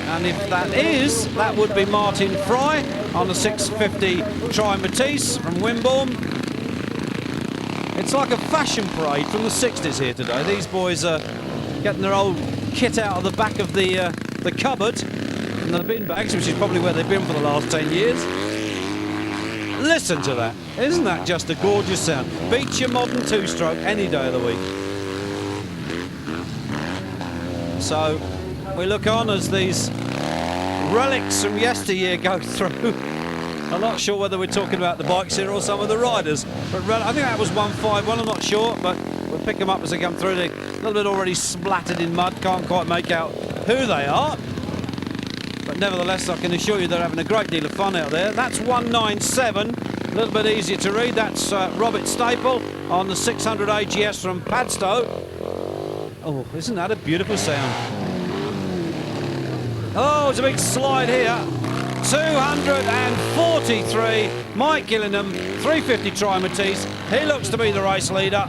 S1: And if that would be Martin Fry on the 650 Tri-Matisse from Wimborne. It's like a fashion parade from the 60s here today. These boys are getting their old kit out of the back of the cupboard and the bin bags, which is probably where they've been for the last 10 years. Listen to that. Isn't that just a gorgeous sound? Beats your modern two-stroke any day of the week. So we look on as these relics from yesteryear go through. I'm not sure whether we're talking about the bikes here or some of the riders, but I think that was 151, I'm not sure, but we'll pick them up as they come through. They're a little bit already splattered in mud, can't quite make out who they are. But nevertheless, I can assure you they're having a great deal of fun out there. That's 197, a little bit easier to read. That's Robert Staple on the 600 AGS from Padstow. Oh, isn't that a beautiful sound? Oh, it's a big slide here. 243, Mike Gillingham, 350 Tri-Matisse. He looks to be the race leader.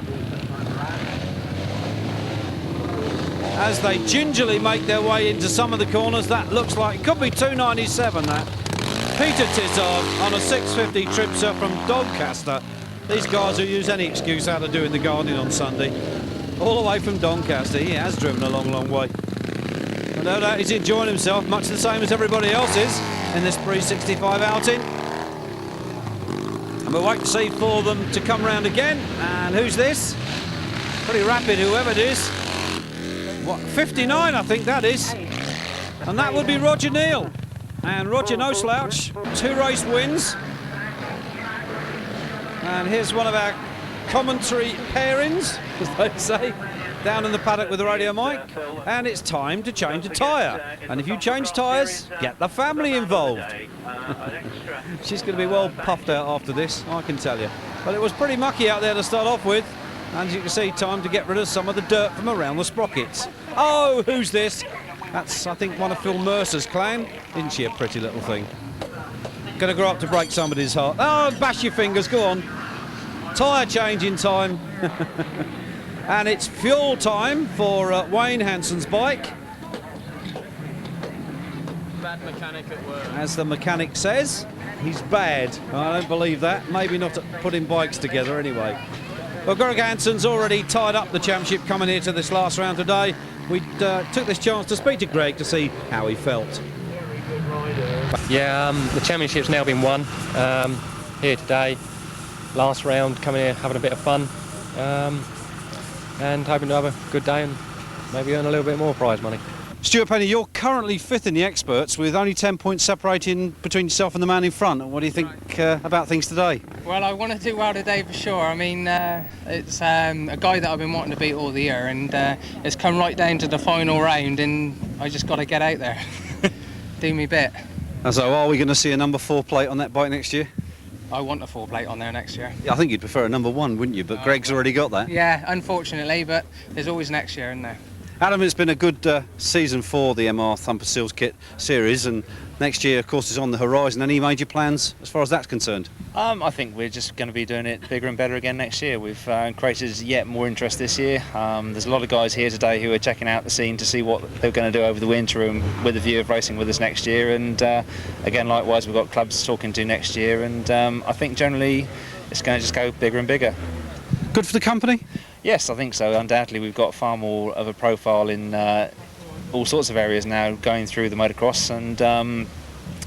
S1: As they gingerly make their way into some of the corners, that looks like, it could be 297 that. Peter Tizard on a 650 Tripsa from Doncaster. These guys who use any excuse out of doing the Guardian on Sunday. All the way from Doncaster, he has driven a long, long way. And no doubt he's enjoying himself, much the same as everybody else is in this pre-65 outing. And we'll wait to see for them to come round again. And who's this? Pretty rapid, whoever it is. What, 59, I think that is. And that would be Roger Neal. And Roger no slouch, 2 race wins. And here's one of our commentary pairings, as they say, down in the paddock with the radio mic. And it's time to change a tyre. And if you change tyres, get the family involved. She's going to be well puffed out after this, I can tell you. But it was pretty mucky out there to start off with. And as you can see, time to get rid of some of the dirt from around the sprockets. Oh, who's this? That's, I think, one of Phil Mercer's clan. Isn't she a pretty little thing? Going to grow up to break somebody's heart. Oh, bash your fingers, go on. Tyre changing time. And it's fuel time for Wayne Hanson's bike.
S2: Bad mechanic at work.
S1: As the mechanic says, he's bad. I don't believe that. Maybe not at putting bikes together anyway. Well, Greg Hanson's already tied up the championship coming here to this last round today. We took this chance to speak to Greg to see how he felt.
S11: Yeah, the championship's now been won here today. Last round, coming here, having a bit of fun, and hoping to have a good day and maybe earn a little bit more prize money.
S1: Stuart Penny, you're currently 5th in the experts with only 10 points separating between yourself and the man in front. What do you think about things today?
S6: Well, I want to do well today for sure. I mean, it's a guy that I've been wanting to beat all the year, and it's come right down to the final round, and I just got to get out there, do me bit.
S1: So are we going to see a number 4 plate on that bike next year?
S6: I want a 4 plate on there next year.
S1: Yeah, I think you'd prefer a number 1, wouldn't you? But Greg's already got that.
S6: Yeah, unfortunately, but there's always next year, isn't there?
S1: Adam, it's been a good season for the MR Thumpercross Kit Series, and next year, of course, is on the horizon. Any major plans as far as that's concerned?
S12: I think we're just going to be doing it bigger and better again next year. We've created yet more interest this year. There's a lot of guys here today who are checking out the scene to see what they're going to do over the winter and with a view of racing with us next year. And again, likewise, we've got clubs talking to next year. And I think generally it's going to just go bigger and bigger.
S1: Good for the company?
S12: Yes, I think so. Undoubtedly, we've got far more of a profile in all sorts of areas now going through the motocross, and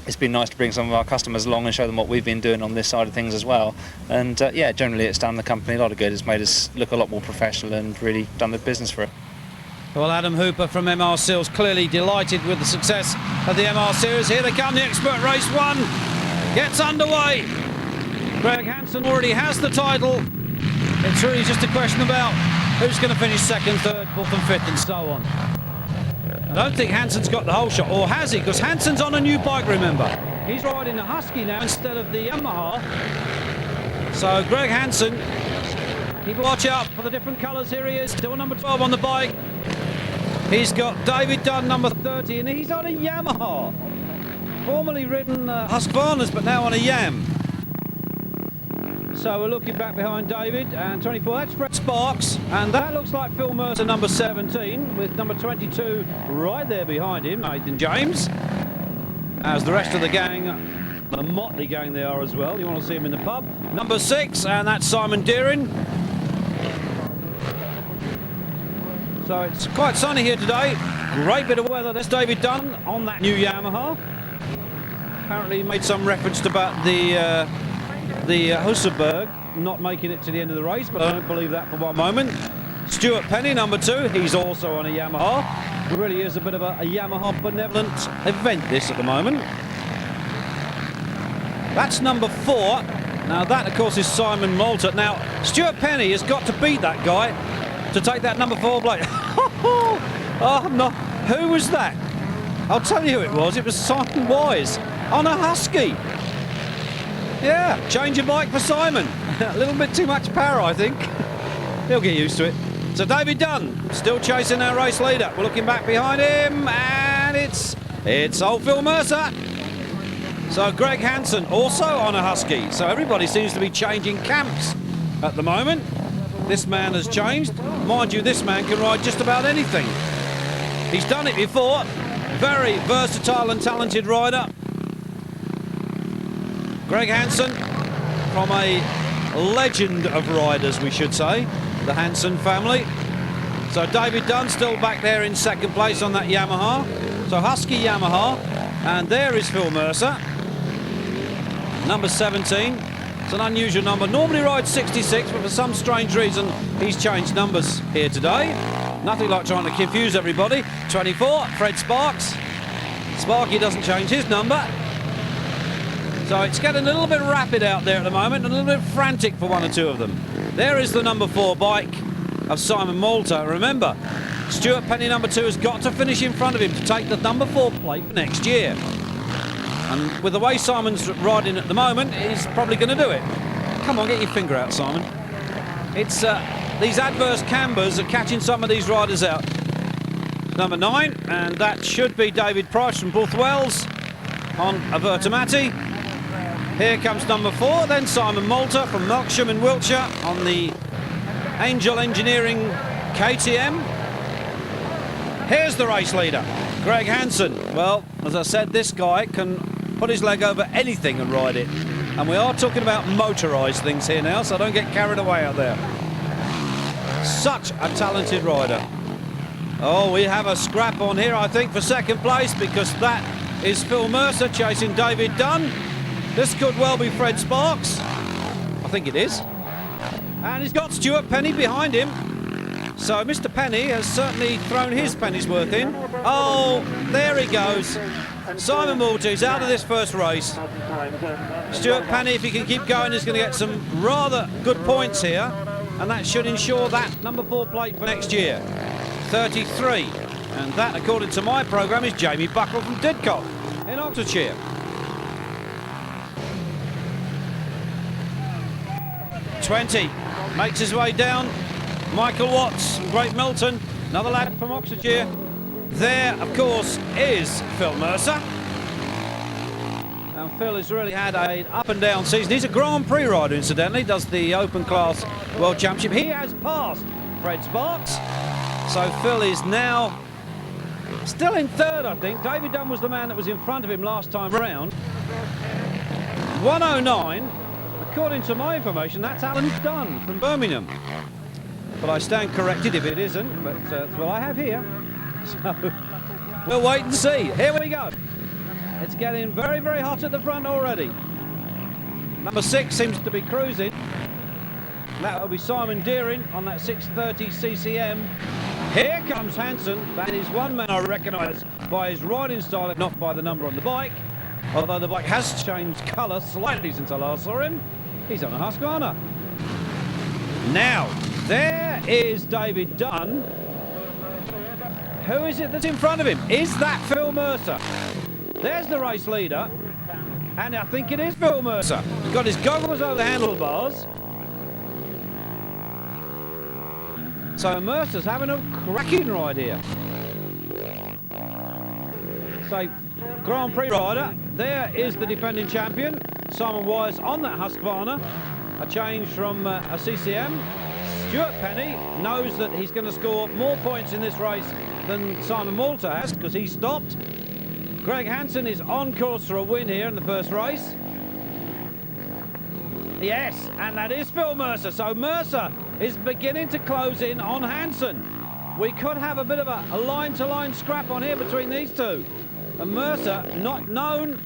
S12: it's been nice to bring some of our customers along and show them what we've been doing on this side of things as well. And yeah, generally it's done the company a lot of good. It's made us look a lot more professional and really done the business for it.
S1: Well, Adam Hooper from MR Seals clearly delighted with the success of the MR Series. Here they come, the expert race 1 gets underway. Greg Hanson already has the title. It's really just a question about who's going to finish 2nd, 3rd, 4th and 5th and so on. I don't think Hanson's got the whole shot, or has he? Because Hanson's on a new bike, remember. He's riding a Husky now instead of the Yamaha. So Greg Hanson, keep a watch out for the different colours. Here he is, still number 12 on the bike. He's got David Dunn, number 30, and he's on a Yamaha. Formerly ridden Husqvarnas, but now on a Yam. So we're looking back behind David, and 24, that's Fred Sparks, and that looks like Phil Mercer, number 17, with number 22 right there behind him, Nathan James. As the rest of the gang, the motley gang they are as well, you want to see them in the pub. Number 6, and that's Simon Deering. So it's quite sunny here today, great bit of weather. There's David Dunn on that new Yamaha. Apparently he made some reference about the Husserberg not making it to the end of the race, but I don't believe that for one moment. Stuart Penny, number 2, he's also on a Yamaha. It really is a bit of a Yamaha benevolent event, this, at the moment. That's number 4. Now that, of course, is Simon Malta. Now, Stuart Penny has got to beat that guy to take that number 4 plate. Oh, no. Who was that? I'll tell you who it was. It was Simon Wise on a Husky. Yeah, change your bike for Simon. A little bit too much power, I think. He'll get used to it. So David Dunn, still chasing our race leader. We're looking back behind him, and it's old Phil Mercer. So Greg Hansen, also on a Husky. So everybody seems to be changing camps at the moment. This man has changed. Mind you, this man can ride just about anything. He's done it before. Very versatile and talented rider. Greg Hansen, from a legend of riders, we should say, the Hansen family. So David Dunn still back there in second place on that Yamaha. So Husky Yamaha, and there is Phil Mercer, number 17. It's an unusual number. Normally rides 66, but for some strange reason he's changed numbers here today. Nothing like trying to confuse everybody. 24, Fred Sparks. Sparky doesn't change his number. So it's getting a little bit rapid out there at the moment, and a little bit frantic for one or two of them. There is the number 4 bike of Simon Malta. Remember, Stuart Penny, number 2, has got to finish in front of him to take the number 4 plate next year. And with the way Simon's riding at the moment, he's probably going to do it. Come on, get your finger out, Simon. It's these adverse cambers are catching some of these riders out. Number 9, and that should be David Price from Boothwells on a Vertimati. Here comes number 4, then Simon Malta from Melksham in Wiltshire on the Angel Engineering KTM. Here's the race leader, Greg Hansen. Well, as I said, this guy can put his leg over anything and ride it. And we are talking about motorised things here now, so don't get carried away out there. Such a talented rider. Oh, we have a scrap on here, I think, for second place, because that is Phil Mercer chasing David Dunn. This could well be Fred Sparks. I think it is. And he's got Stuart Penny behind him. So Mr. Penny has certainly thrown his penny's worth in. Oh, there he goes. Simon Malta is out of this first race. Stuart Penny, if he can keep going, is going to get some rather good points here. And that should ensure that number 4 plate for next year. 33. And that, according to my programme, is Jamie Buckle from Didcot in Oxfordshire. 20, makes his way down. Michael Watts from Great Milton, another lad from Oxfordshire. There, of course, is Phil Mercer. And Phil has really had an up and down season. He's a Grand Prix rider, incidentally, does the Open Class World Championship. He has passed Fred Sparks. So Phil is now still in third, I think. David Dunn was the man that was in front of him last time round. 109. According to my information, that's Alan Dunn from Birmingham. But I stand corrected if it isn't, but that's what I have here. So we'll wait and see. Here we go. It's getting very, very hot at the front already. Number 6 seems to be cruising. That will be Simon Deering on that 630 CCM. Here comes Hansen. That is one man I recognise by his riding style, if not by the number on the bike. Although the bike has changed colour slightly since I last saw him. He's on a Husqvarna. Now, there is David Dunn. Who is it that's in front of him? Is that Phil Mercer? There's the race leader. And I think it is Phil Mercer. He's got his goggles over the handlebars. So Mercer's having a cracking ride here. So, Grand Prix rider, there is the defending champion, Simon Wise, on that Husqvarna. A change from a CCM. Stuart Penny knows that he's going to score more points in this race than Simon Malta has because he stopped. Greg Hansen is on course for a win here in the first race. Yes, and that is Phil Mercer. So Mercer is beginning to close in on Hansen. We could have a bit of a line-to-line scrap on here between these two. And Mercer, not known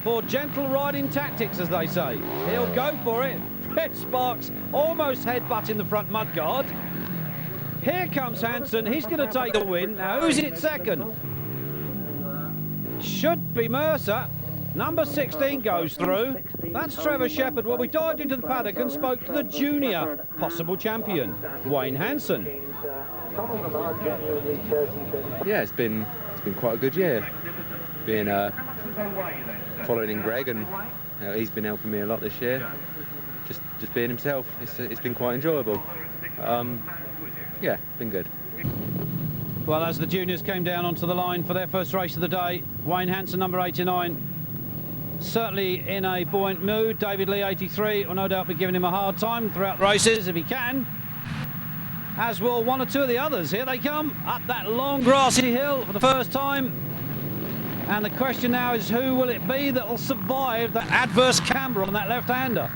S1: for gentle riding tactics, as they say. He'll go for it. Fred Sparks almost headbutting the front mudguard. Here comes Hansen. He's going to take the win. Now, who's it second? Should be Mercer. Number 16 goes through. That's Trevor Shepherd. Well, we dived into the paddock and spoke to the junior possible champion, Wayne Hansen.
S13: Yeah, it's been quite a good year. Being following in Greg, and he's been helping me a lot this year. Just being himself. It's been quite enjoyable. Yeah, been good.
S1: Well, as the juniors came down onto the line for their first race of the day, Wayne Hansen, number 89, certainly in a buoyant mood. David Lee, 83, will no doubt be giving him a hard time throughout races if he can. As will one or two of the others. Here they come up that long grassy hill for the first time. And the question now is, who will it be that will survive that adverse camber on that left-hander?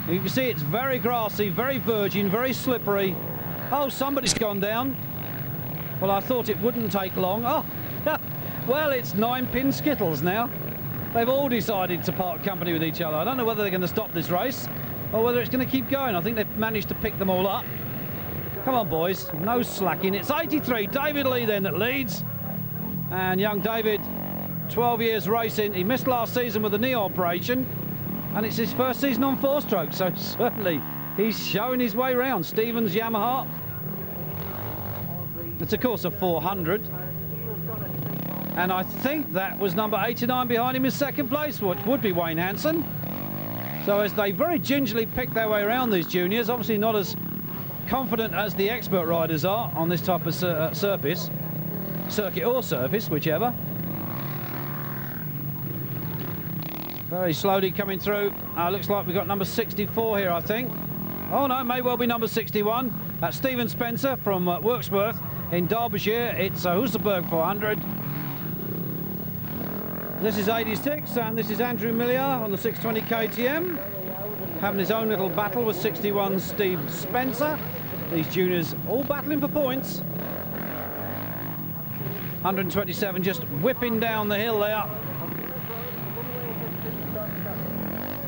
S1: You can see it's very grassy, very virgin, very slippery. Oh, somebody's gone down. Well, I thought it wouldn't take long. Oh, well, it's 9-pin skittles now. They've all decided to part company with each other. I don't know whether they're going to stop this race or whether it's going to keep going. I think they've managed to pick them all up. Come on, boys, no slacking. It's 83, David Lee then that leads. And young David, 12 years racing. He missed last season with a knee operation, and it's his first season on 4-stroke, so certainly he's showing his way round. Stevens Yamaha. It's a course of 400. And I think that was number 89 behind him in second place, which would be Wayne Hansen. So as they very gingerly pick their way around, these juniors, obviously not as confident as the expert riders are on this type of surface. Circuit or surface, whichever. Very slowly coming through. Looks like we've got number 64 here, I think. Oh no, may well be number 61. That's Stephen Spencer from Wirksworth in Derbyshire. It's a Husselberg 400. This is 86, and this is Andrew Millier on the 620 KTM, having his own little battle with 61 Steve Spencer. These juniors all battling for points. 127 just whipping down the hill there.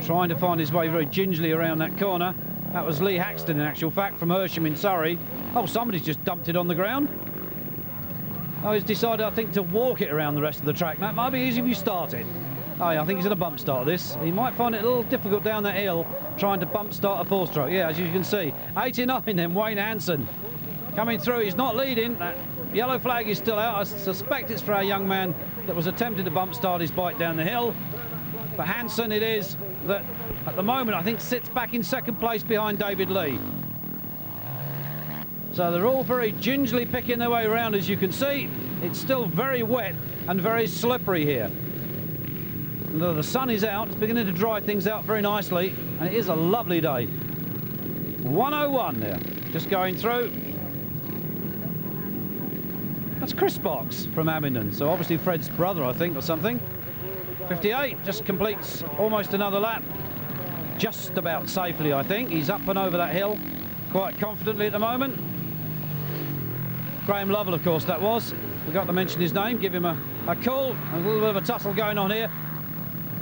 S1: Trying to find his way very gingerly around that corner. That was Lee Haxton, in actual fact, from Hersham in Surrey. Oh, somebody's just dumped it on the ground. Oh, he's decided, I think, to walk it around the rest of the track. Now, it might be easy if you start it. Oh, yeah, I think he's going to bump start this. He might find it a little difficult down that hill, trying to bump start a 4-stroke. Yeah, as you can see. 89 then, Wayne Hansen. Coming through, he's not leading. That yellow flag is still out. I suspect it's for our young man that was attempting to bump start his bike down the hill. But Hansen it is that, at the moment, I think sits back in second place behind David Lee. So they're all very gingerly picking their way around, as you can see. It's still very wet and very slippery here. Though the sun is out, it's beginning to dry things out very nicely, and it is a lovely day. 101 there, just going through. That's Chris Box from Abingdon, so obviously Fred's brother, I think, or something. 58 just completes almost another lap, just about safely, I think. He's up and over that hill quite confidently at the moment. Graham Lovell, of course, that was. Forgot to mention his name, give him a call. A little bit of a tussle going on here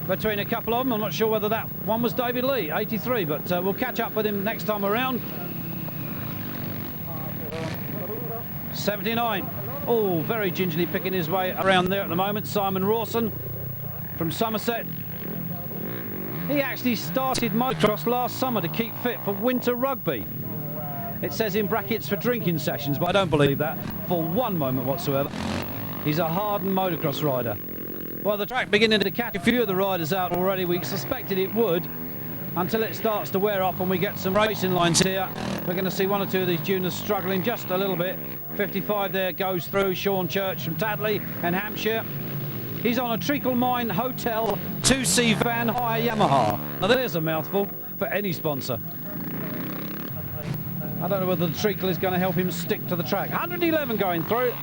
S1: between a couple of them. I'm not sure whether that one was David Lee, 83, but we'll catch up with him next time around. 79. Oh, very gingerly picking his way around there at the moment. Simon Rawson from Somerset. He actually started motocross last summer to keep fit for winter rugby. It says in brackets for drinking sessions, but I don't believe that for one moment whatsoever. He's a hardened motocross rider. Well, the track beginning to catch a few of the riders out already. We suspected it would, until it starts to wear off and we get some racing lines here. We're going to see one or two of these juniors struggling just a little bit. 55 there goes through, Sean Church from Tadley in Hampshire. He's on a Treacle Mine Hotel 2C van hire Yamaha. Now there's a mouthful.
S14: for any sponsor. I don't know whether the treacle is going to help him stick to the track. 111 going through.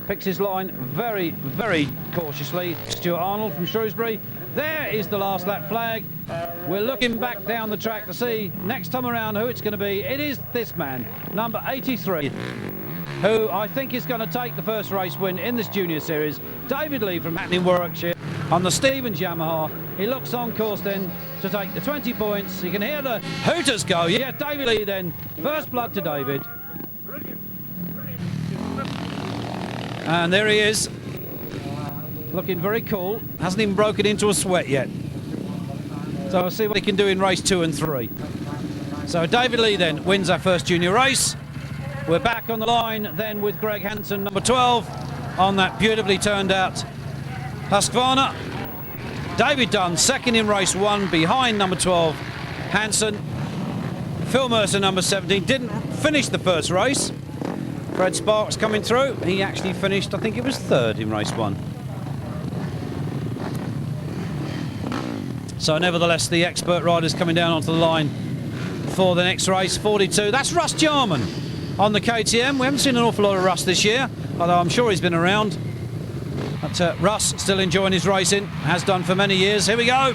S14: Picks his line very, very cautiously. Stuart Arnold from Shrewsbury. There is the last lap flag. We're looking back down the track to see next time around who it's going to be. It is this man, number 83, who I think is going to take the first race win in this junior series. David Lee from Hatton in Warwickshire on the Stevens Yamaha. He looks on course then to take the 20 points. You can hear the hooters go. Yeah, David Lee then. First blood to David. And there he is. Looking very cool. Hasn't even broken into a sweat yet. So we'll see what he can do in race 2 and 3. So David Lee then wins our first junior race. We're back on the line then with Greg Hansen, number 12, on that beautifully turned out Husqvarna. David Dunn, second in race 1, behind number 12, Hansen. Phil Mercer, number 17, didn't finish the first race. Fred Sparks coming through. He actually finished, I think it was 3rd in race 1. So nevertheless, the expert riders coming down onto the line for the next race, 42. That's Russ Jarman on the KTM. We haven't seen an awful lot of Russ this year, although I'm sure he's been around. But Russ still enjoying his racing, has done for many years. Here we go.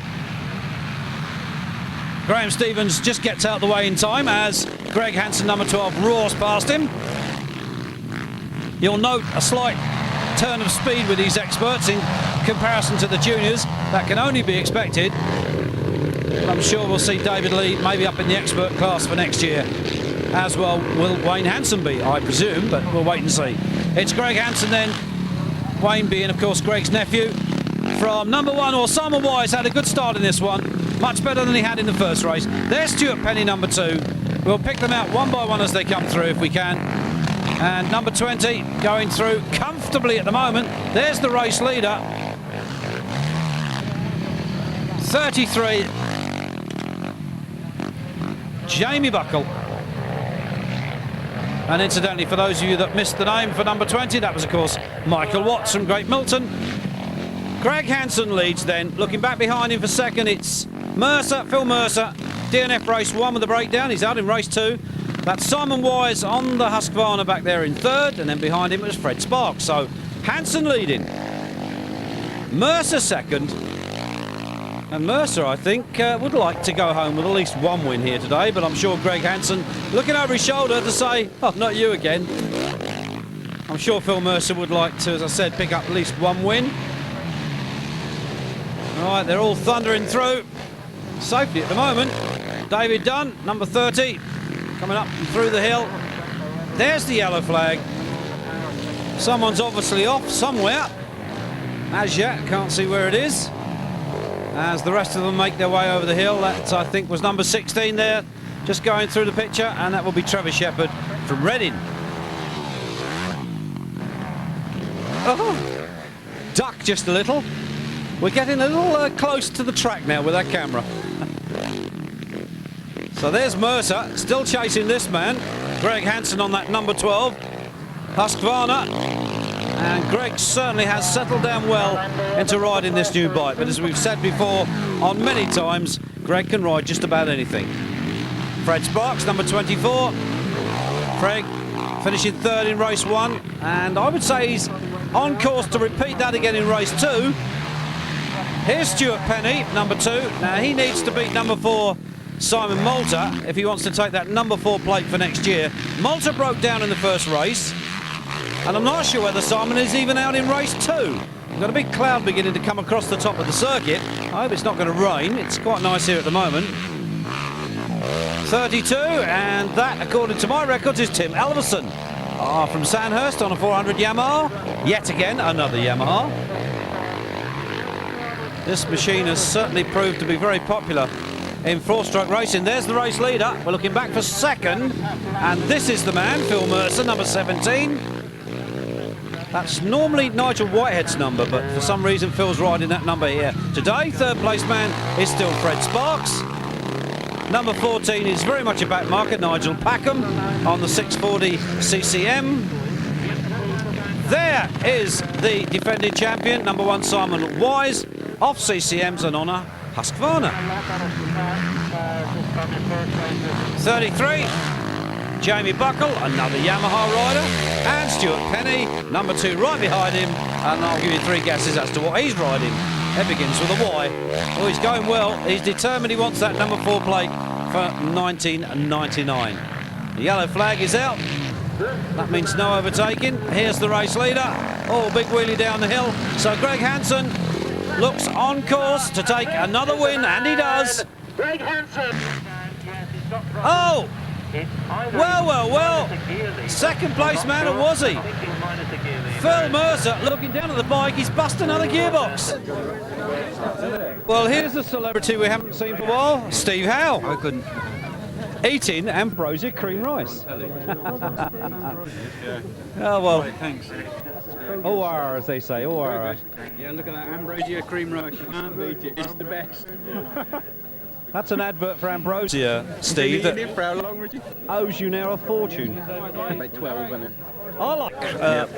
S14: Graham Stevens just gets out the way in time as Greg Hansen, number 12, roars past him. You'll note a slight turn of speed with these experts in comparison to the juniors. That can only be expected. I'm sure we'll see David Lee maybe up in the expert class for next year. As well will Wayne Hansen be, I presume, but we'll wait and see. It's Greg Hansen then. Wayne being, of course, Greg's nephew. From number 1, or Simon Wise had a good start in this one. Much better than he had in the first race. There's Stuart Penny, number 2. We'll pick them out one by one as they come through if we can. And number 20 going through comfortably at the moment. There's the race leader. 33, Jamie Buckle. And incidentally, for those of you that missed the name for number 20, that was, of course, Michael Watts from Great Milton. Greg Hansen leads then. Looking back behind him for second, it's Mercer, Phil Mercer. DNF race 1 with the breakdown. He's out in race 2. That's Simon Wise on the Husqvarna back there in 3rd, and then behind him was Fred Sparks. So Hansen leading, Mercer second, and Mercer, I think, would like to go home with at least 1 win here today, but I'm sure Greg Hansen looking over his shoulder to say, oh, not you again. I'm sure Phil Mercer would like to, as I said, pick up at least 1 win. All right, they're all thundering through safely at the moment. David Dunn, number 30. Coming up through the hill. There's the yellow flag. Someone's obviously off somewhere. As yet, can't see where it is. As the rest of them make their way over the hill. That, I think, was number 16 there, just going through the picture, and that will be Trevor Shepherd from Reading. Oh, duck just a little. We're getting a little close to the track now with our camera. So there's Mercer, still chasing this man. Greg Hansen on that number 12, Husqvarna. And Greg certainly has settled down well into riding this new bike. But as we've said before on many times, Greg can ride just about anything. Fred Sparks, number 24. Craig finishing 3rd in race 1. And I would say he's on course to repeat that again in race 2. Here's Stuart Penny, number 2. Now he needs to beat number 4, Simon Malta, if he wants to take that number 4 plate for next year. Malta broke down in the first race, and I'm not sure whether Simon is even out in race 2. We've got a big cloud beginning to come across the top of the circuit. I hope it's not going to rain. It's quite nice here at the moment. 32, and that, according to my records, is Tim Elverson from Sandhurst on a 400 Yamaha. Yet again, another Yamaha. This machine has certainly proved to be very popular in 4-stroke racing. There's the race leader. We're looking back for second, and this is the man, Phil Mercer, number 17. That's normally Nigel Whitehead's number, but for some reason Phil's riding that number here today. 3rd place man is still Fred Sparks. Number 14 is very much a back marker, Nigel Packham on the 640 CCM. There is the defending champion, number 1 Simon Wise, off CCMs and on a Husqvarna. 33, Jamie Buckle, another Yamaha rider, and Stuart Penny, number 2, right behind him, and I'll give you 3 guesses as to what he's riding. It begins with a Y. Oh, he's going well. He's determined he wants that number 4 plate for 1999. The yellow flag is out. That means no overtaking. Here's the race leader. Oh, big wheelie down the hill. So Greg Hansen looks on course to take another win, and he does.
S15: Greg Hansen.
S14: Oh! Well. Second place man, or was he? Phil Mercer looking down at the bike. He's bust another gearbox. Well, here's a celebrity we haven't seen for a while, Steve Howe. I couldn't. Eating ambrosia cream rice. Oh, well.
S16: Thanks.
S14: OR, as they say, OR.
S16: Yeah, look at that ambrosia cream rice. You can't beat it. It's the best.
S14: That's an advert for ambrosia, Steve, that
S16: for how long, Richie?
S14: owes you now a fortune.
S16: About 12, isn't it?
S14: I like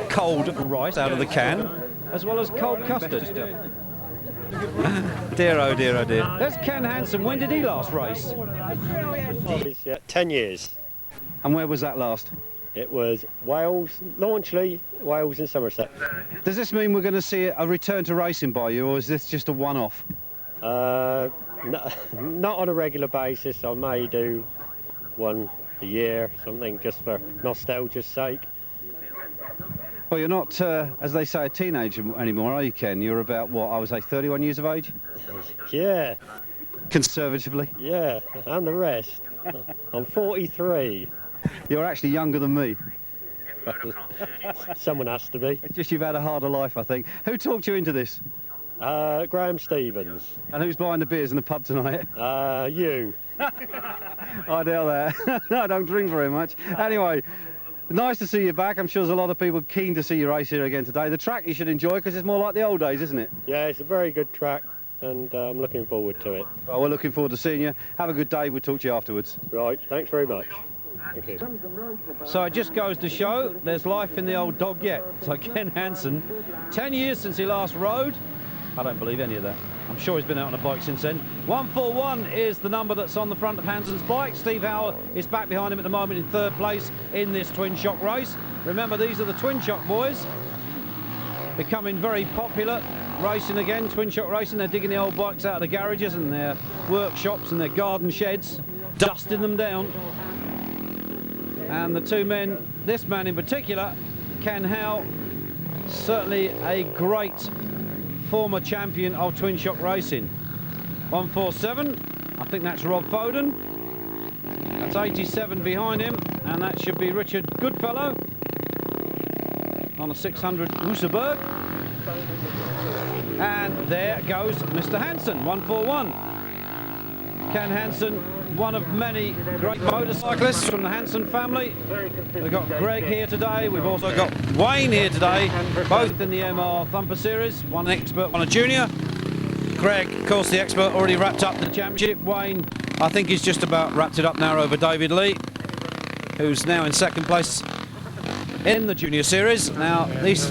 S14: cold rice out of the can, as well as cold custard. Dear, oh dear, oh dear. There's Ken Hansen. When did he last race?
S17: 10 years.
S14: And where was that last?
S17: It was Wales, Launchley, Wales and Somerset.
S14: Does this mean we're going to see a return to racing by you, or is this just a one-off?
S17: Not on a regular basis. I may do one a year, something just for nostalgia's sake.
S14: Well, you're not, as they say, a teenager anymore, are you, Ken? You're about, what, I would say 31 years of age?
S17: Yeah.
S14: Conservatively?
S17: Yeah, and the rest. I'm 43.
S14: You're actually younger than me.
S17: Someone has to be.
S14: It's just you've had a harder life, I think. Who talked you into this?
S17: Graham Stevens.
S14: And who's buying the beers in the pub tonight?
S17: You.
S14: I doubt that. I don't drink very much. Anyway, nice to see you back. I'm sure there's a lot of people keen to see you race here again today. The track you should enjoy because it's more like the old days, isn't it?
S17: Yeah, it's a very good track and I'm looking forward to it.
S14: Well, we're looking forward to seeing you. Have a good day. We'll talk to you afterwards.
S17: Right, thanks very much. Thank you.
S14: So it just goes to show there's life in the old dog yet. So Ken Hansen, 10 years since he last rode. I don't believe any of that. I'm sure he's been out on a bike since then. 141 is the number that's on the front of Hansen's bike. Steve Howell is back behind him at the moment in 3rd place in this twin shock race. Remember, these are the twin shock boys. Becoming very popular, racing again, twin shock racing. They're digging the old bikes out of the garages and their workshops and their garden sheds, dusting them down. And the two men, this man in particular, Ken Howe, certainly a great former champion of twin shock racing. 147, I think that's Rob Foden. That's 87 behind him, and that should be Richard Goodfellow on a 600 Ruseberg. And there goes Mr. Hansen, 141. Ken Hansen, one of many great motorcyclists from the Hansen family. We've got Greg here today. We've also got Wayne here today, both in the MR Thumper Series. One expert, one a junior. Greg, of course, the expert, already wrapped up the championship. Wayne, I think he's just about wrapped it up now over David Lee, who's now in 2nd place in the junior series. Now, these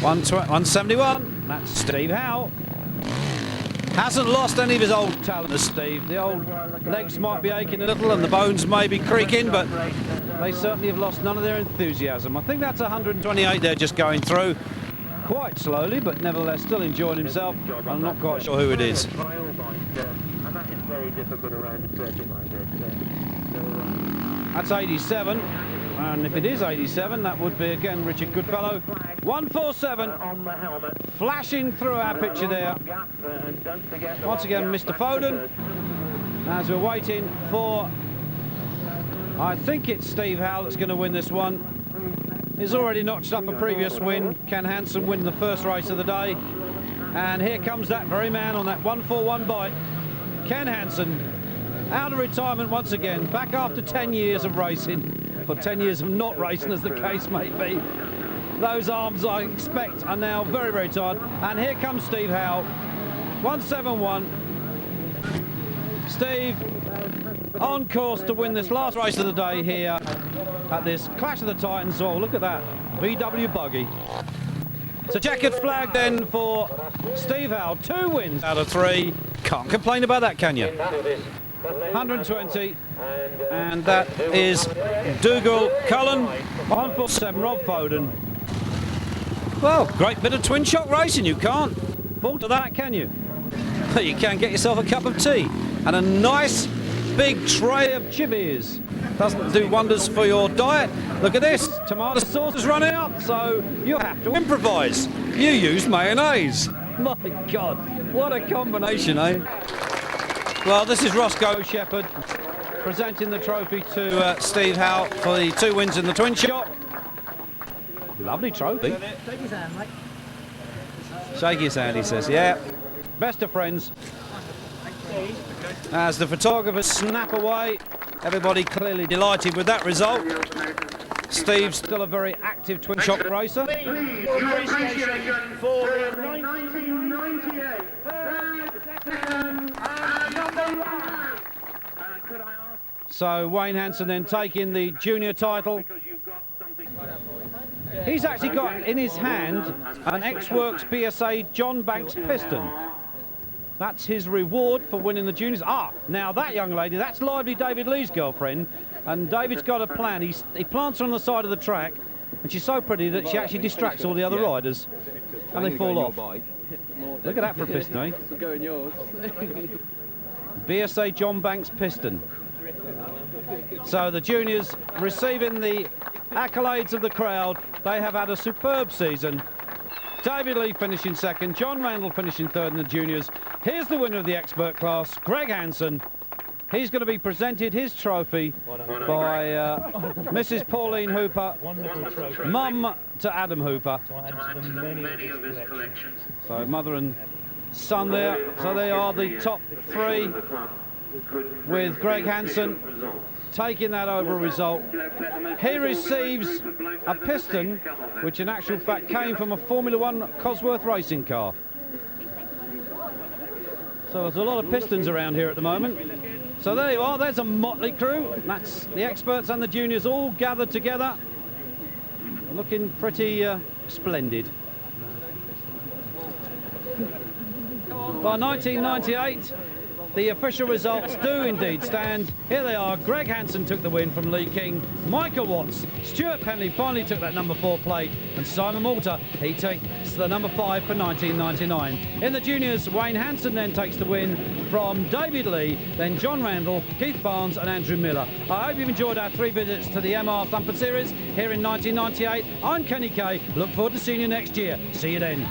S14: 171, that's Steve Howe. Hasn't lost any of his old talent as Steve. The old legs might be aching a little and the bones may be creaking, but they certainly have lost none of their enthusiasm. I think that's 128 there just going through. Quite slowly, but nevertheless still enjoying himself. I'm not quite sure who it is. That's 87. And if it is 87, that would be again Richard Goodfellow. 147, flashing through our picture there. Once again, Mr. Foden. As we're waiting for, I think it's Steve Howell that's going to win this one. He's already notched up a previous win. Ken Hansen win the first race of the day. And here comes that very man on that 141 bike. Ken Hansen, out of retirement once again, back after 10 years of racing. For 10 years of not racing, as the case may be. Those arms, I expect, are now very, very tired. And here comes Steve Howe, 171. Steve on course to win this last race of the day here at this Clash of the Titans. Oh, look at that, VW buggy. It's a checkered flag then for Steve Howe. 2 wins out of 3. Can't complain about that, can you? 120, and that is Dougal Cullen. 147, Rob Foden. Well, great bit of twin shock racing. You can't fault to that, can you? You can get yourself a cup of tea and a nice big tray of chibbies. Doesn't do wonders for your diet. Look at this, tomato sauce has run out, so you have to improvise. You use mayonnaise. My God, what a combination, eh? Well, this is Roscoe Shepherd presenting the trophy to Steve Howe for the 2 wins in the twin shot. Lovely trophy.
S15: Shake his hand, mate.
S14: Shake his hand, he says. Yeah, best of friends. As the photographers snap away, everybody clearly delighted with that result. Steve's still a very active twin shock racer.
S15: Appreciation for 1998.
S14: So Wayne Hansen then taking the junior title. He's actually got in his hand an X-Works BSA John Banks piston. That's his reward for winning the juniors. Ah, now that young lady, that's Lively David Lee's girlfriend, and David's got a plan. He plants her on the side of the track, and she's so pretty that she actually distracts all the other riders, and they fall off. Look at that for a piston, eh?
S15: Going yours.
S14: BSA John Banks piston. So the juniors receiving the accolades of the crowd. They have had a superb season. David Lee finishing second, John Randall finishing third in the juniors. Here's the winner of the expert class, Greg Hansen. He's going to be presented his trophy by Mrs. Pauline Hooper, mum to Adam Hooper. So mother and son there. So they are the top 3 with Greg Hansen taking that over result. He receives a piston which in actual fact came from a Formula 1 Cosworth racing car. So there's a lot of pistons around here at the moment. So there you are, there's a motley crew. That's the experts and the juniors all gathered together. Looking pretty splendid. By 1998, the official results do indeed stand. Here they are. Greg Hansen took the win from Lee King. Michael Watts, Stuart Penley finally took that number 4 plate, and Simon Malta, he takes the number 5 for 1999. In the juniors, Wayne Hansen then takes the win from David Lee, then John Randall, Keith Barnes and Andrew Miller. I hope you've enjoyed our 3 visits to the MR Thumper Series here in 1998. I'm Kenny Kay. Look forward to seeing you next year. See you then.